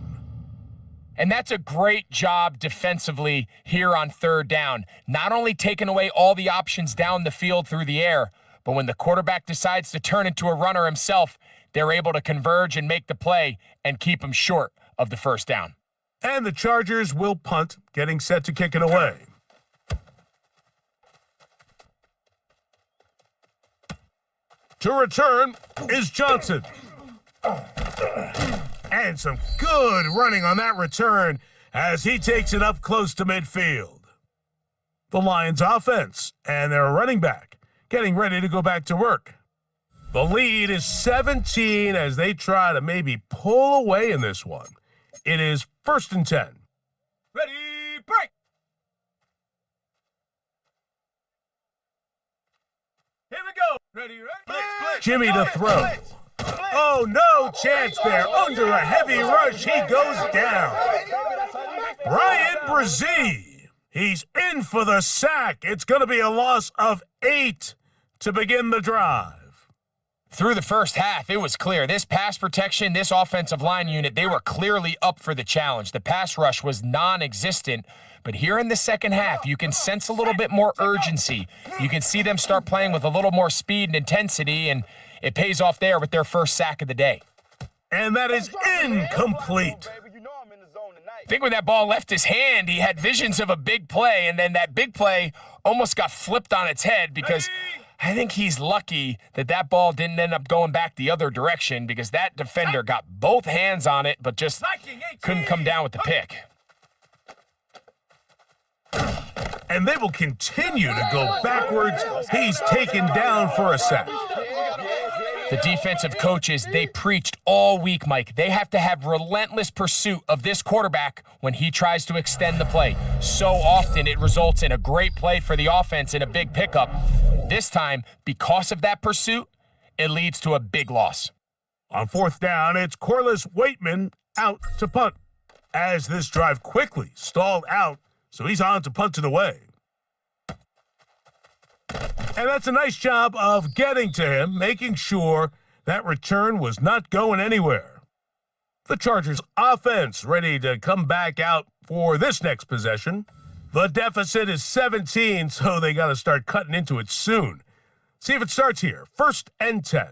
And that's a great job defensively here on third down. Not only taking away all the options down the field through the air, but when the quarterback decides to turn into a runner himself, they're able to converge and make the play and keep him short of the first down. And the Chargers will punt, getting set to kick it away. To return is Johnson. And some good running on that return as he takes it up close to midfield. The Lions offense and their running back getting ready to go back to work. The lead is 17 as they try to maybe pull away in this one. It is 1st and 10. Ready, break. Here we go. Ready, right? Jimmy to throw. Oh, no chance there. Under a heavy rush, he goes down. Ryan Brzee. He's in for the sack. It's going to be a loss of 8 to begin the drive. Through the first half, it was clear. This pass protection, this offensive line unit, they were clearly up for the challenge. The pass rush was non-existent, but here in the second half, you can sense a little bit more urgency. You can see them start playing with a little more speed and intensity, and it pays off there with their first sack of the day. And that is incomplete. I think when that ball left his hand, he had visions of a big play, and then that big play almost got flipped on its head because I think he's lucky that that ball didn't end up going back the other direction because that defender got both hands on it but just couldn't come down with the pick. And they will continue to go backwards. He's taken down for a sack. The defensive coaches, they preached all week, Mike. They have to have relentless pursuit of this quarterback when he tries to extend the play. So often it results in a great play for the offense and a big pickup. This time, because of that pursuit, it leads to a big loss. On 4th down, it's Corliss Waitman out to punt. as this drive quickly stalled out, so he's on to punt it away. And that's a nice job of getting to him, making sure that return was not going anywhere. The Chargers offense ready to come back out for this next possession. The deficit is 17, so they got to start cutting into it soon. See if it starts here. 1st and 10.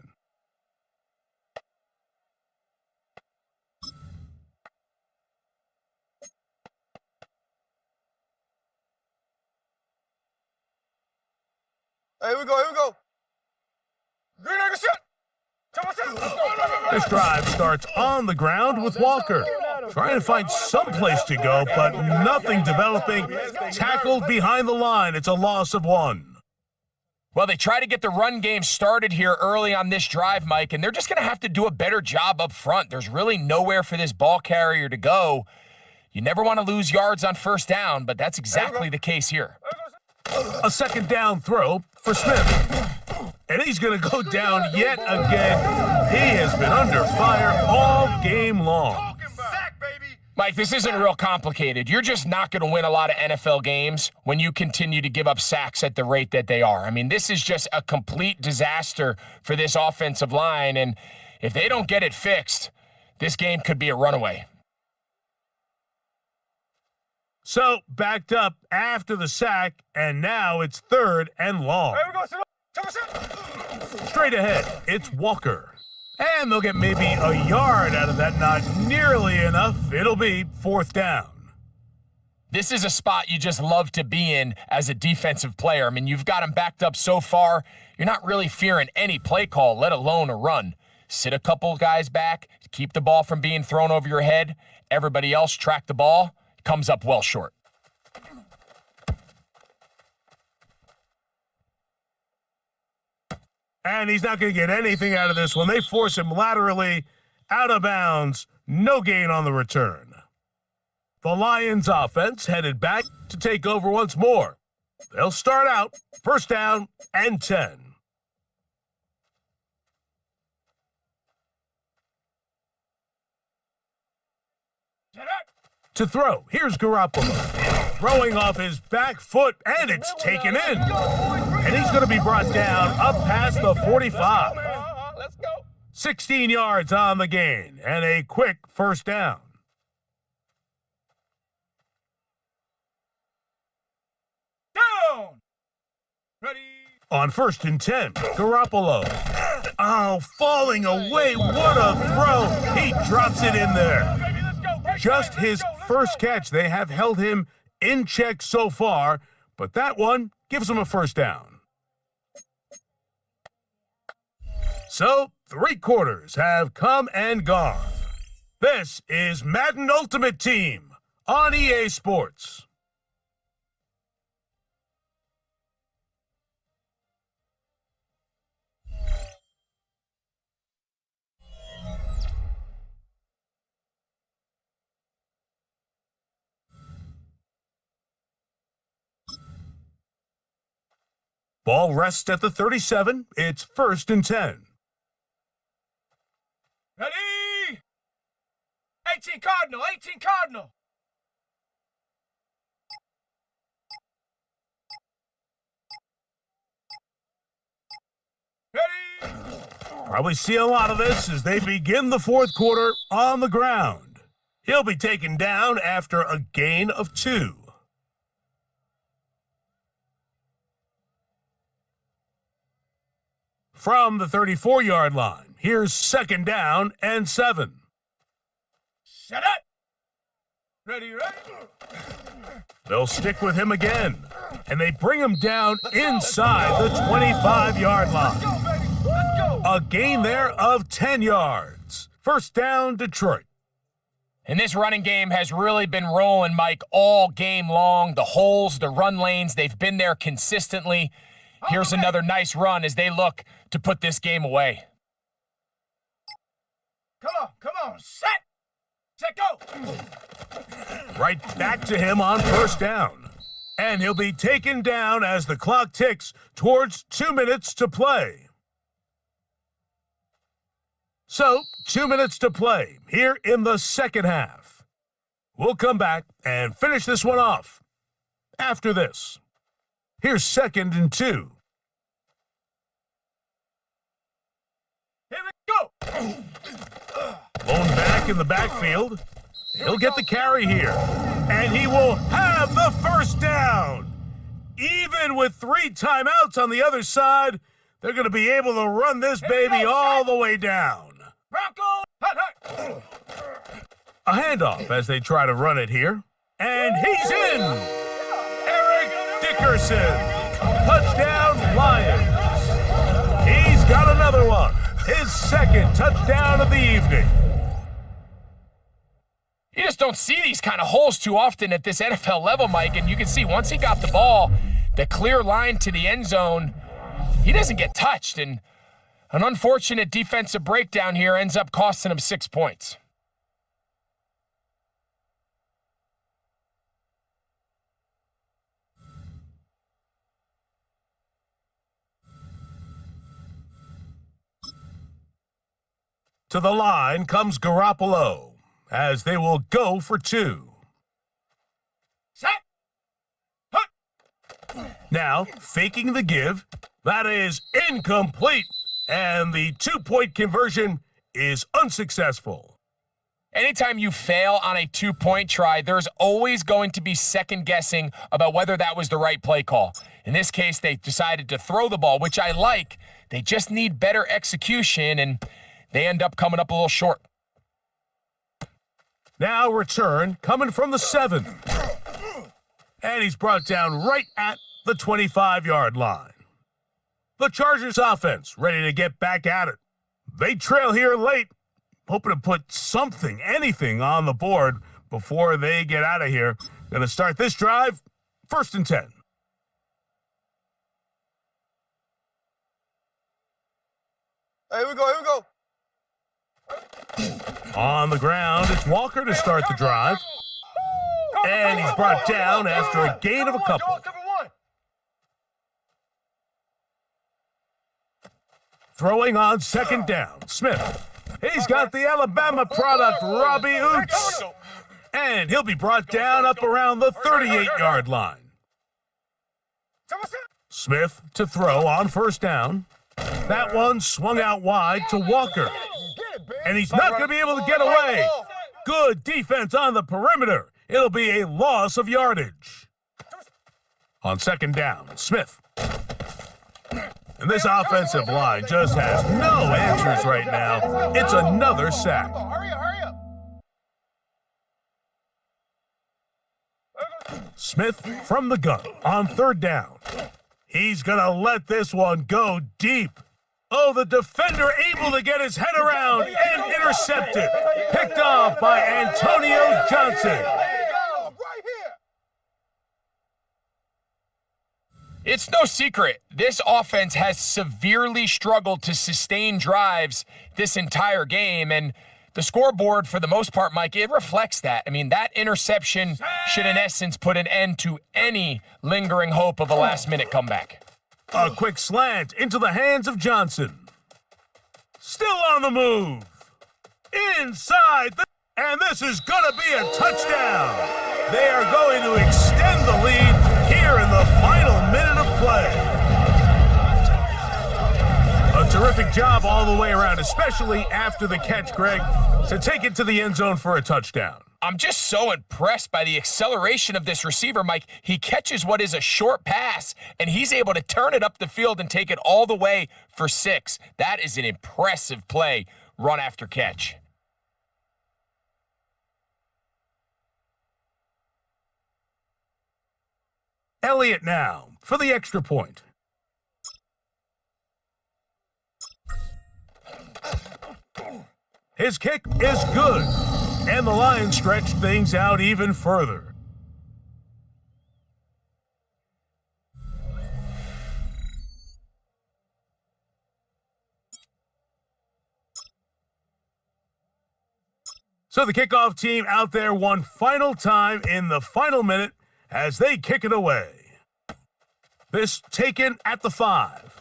Here we go. Green egg shot. This drive starts on the ground with Walker, trying to find some place to go, but nothing developing. Tackled behind the line. It's a loss of 1. Well, they try to get the run game started here early on this drive, Mike, and they're just going to have to do a better job up front. There's really nowhere for this ball carrier to go. You never want to lose yards on 1st down, but that's exactly the case here. A 2nd down throw for Smith. And he's going to go down yet again. He has been under fire all game long. Mike, this isn't real complicated. You're just not going to win a lot of NFL games when you continue to give up sacks at the rate that they are. I mean, this is just a complete disaster for this offensive line, and if they don't get it fixed, this game could be a runaway. So, backed up after the sack, and now it's 3rd and long. Straight ahead, it's Walker. And they'll get maybe a yard out of that, not nearly enough. It'll be 4th down. This is a spot you just love to be in as a defensive player. I mean, you've got them backed up so far, you're not really fearing any play call, let alone a run. Sit a couple guys back, keep the ball from being thrown over your head. Everybody else track the ball. Comes up well short. And he's not going to get anything out of this one. They force him laterally out of bounds. No gain on the return. The Lions offense headed back to take over once more. They'll start out 1st down and 10. To throw, here's Garoppolo. Throwing off his back foot, and it's taken in. And he's going to be brought down up past the 45. Let's go. 16 yards on the gain, and a quick 1st down. Down. Ready. On 1st and 10, Garoppolo. Oh, falling away. What a throw. He drops it in there. Just his first catch. They have held him in check so far, but that one gives him a 1st down. So, 3 quarters have come and gone. This is Madden Ultimate Team on EA Sports. Ball rests at the 37. It's 1st and 10. Ready. 18 Cardinal. Ready. Probably see a lot of this as they begin the 4th quarter on the ground. He'll be taken down after a gain of 2. From the 34-yard line, here's 2nd down and 7. Set it. Ready. They'll stick with him again, and they bring him down inside the 25-yard line. Let's go. A gain there of 10 yards. 1st down, Detroit. And this running game has really been rolling, Mike, all game long. The holes, the run lanes, they've been there consistently. Here's another nice run as they look to put this game away. Come on. Set, go. Right back to him on 1st down. And he'll be taken down as the clock ticks towards 2 minutes to play. So, 2 minutes to play here in the 2nd half. We'll come back and finish this one off after this. Here's 2nd and 2. Here we go. Lone back in the backfield. He'll get the carry here. And he will have the first down. Even with 3 timeouts on the other side, they're going to be able to run this baby all the way down. Bronco. A handoff as they try to run it here. And he's in! Eric Dickerson. Touchdown, Lions. He's got another one. His 2nd touchdown of the evening. You just don't see these kind of holes too often at this NFL level, Mike. And you can see once he got the ball, the clear line to the end zone, he doesn't get touched. And an unfortunate defensive breakdown here ends up costing him 6 points. To the line comes Garoppolo, as they will go for 2. Set. Now, faking the give, that is incomplete, and the 2-point conversion is unsuccessful. Anytime you fail on a 2-point try, there's always going to be second guessing about whether that was the right play call. In this case, they decided to throw the ball, which I like. They just need better execution, and they end up coming up a little short. Now return coming from the 7. And he's brought down right at the 25-yard line. The Chargers offense ready to get back at it. They trail here late, hoping to put something, anything on the board before they get out of here. Going to start this drive, 1st and 10. Here we go. On the ground, it's Walker to start the drive. And he's brought down after a gain of a couple. Throwing on 2nd down, Smith. He's got the Alabama product, Robbie Oots. And he'll be brought down up around the 38-yard line. Smith to throw on 1st down. That one swung out wide to Walker. And he's not going to be able to get away. Good defense on the perimeter. It'll be a loss of yardage. On 2nd down, Smith. And this offensive line just has no answers right now. It's another sack. Hurry up. Smith from the gun on 3rd down. He's going to let this one go deep. Oh, the defender able to get his head around and intercepted. Picked off by Antonio Johnson. It's no secret, this offense has severely struggled to sustain drives this entire game, and the scoreboard, for the most part, Mike, it reflects that. I mean, that interception should, in essence, put an end to any lingering hope of a last-minute comeback. A quick slant into the hands of Johnson. Still on the move. Inside, and this is going to be a touchdown. They are going to extend the lead here in the final minute of play. A terrific job all the way around, especially after the catch, Greg, to take it to the end zone for a touchdown. I'm just so impressed by the acceleration of this receiver, Mike. He catches what is a short pass, and he's able to turn it up the field and take it all the way for 6. That is an impressive play, run after catch. Elliott now for the extra point. His kick is good, and the Lions stretch things out even further. So the kickoff team out there one final time in the final minute as they kick it away. This taken at the 5.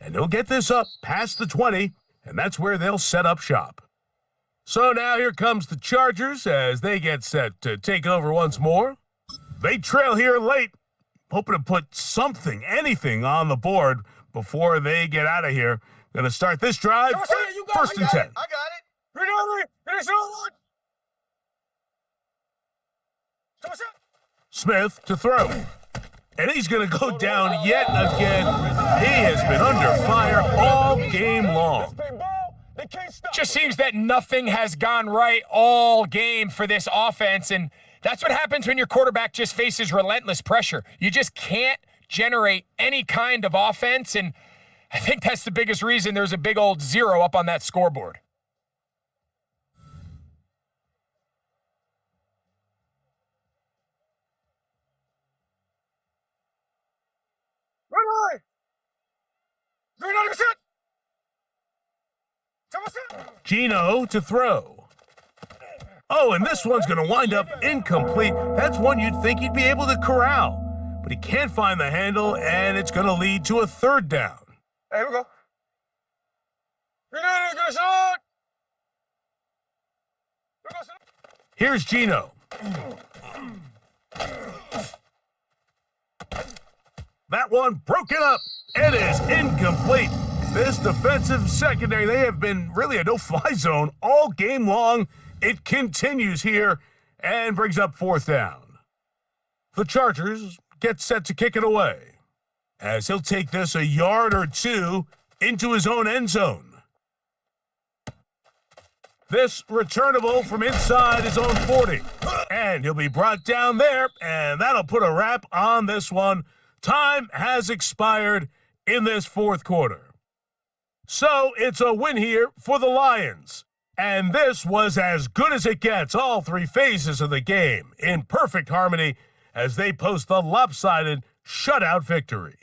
And they'll get this up past the 20, and that's where they'll set up shop. So now here comes the Chargers as they get set to take over once more. They trail here late, hoping to put something, anything on the board before they get out of here. Going to start this drive, first and 10. I got it. Smith to throw. And he's going to go down yet again. He has been under fire all game long. Just seems that nothing has gone right all game for this offense, and that's what happens when your quarterback just faces relentless pressure. You just can't generate any kind of offense, and I think that's the biggest reason there's a big old 0 up on that scoreboard. Gino to throw. Oh, and this one's going to wind up incomplete. That's one you'd think he'd be able to corral. But he can't find the handle, and it's going to lead to a third down. Hey, here we go. Here's Gino. That one broken up. It is incomplete. This defensive secondary, they have been really a no-fly zone all game long. It continues here and brings up fourth down. The Chargers get set to kick it away as he'll take this a yard or two into his own end zone. This returnable from inside his own 40. And he'll be brought down there, and that'll put a wrap on this one. Time has expired in this fourth quarter. So it's a win here for the Lions. And this was as good as it gets, all three phases of the game, in perfect harmony as they post the lopsided shutout victory.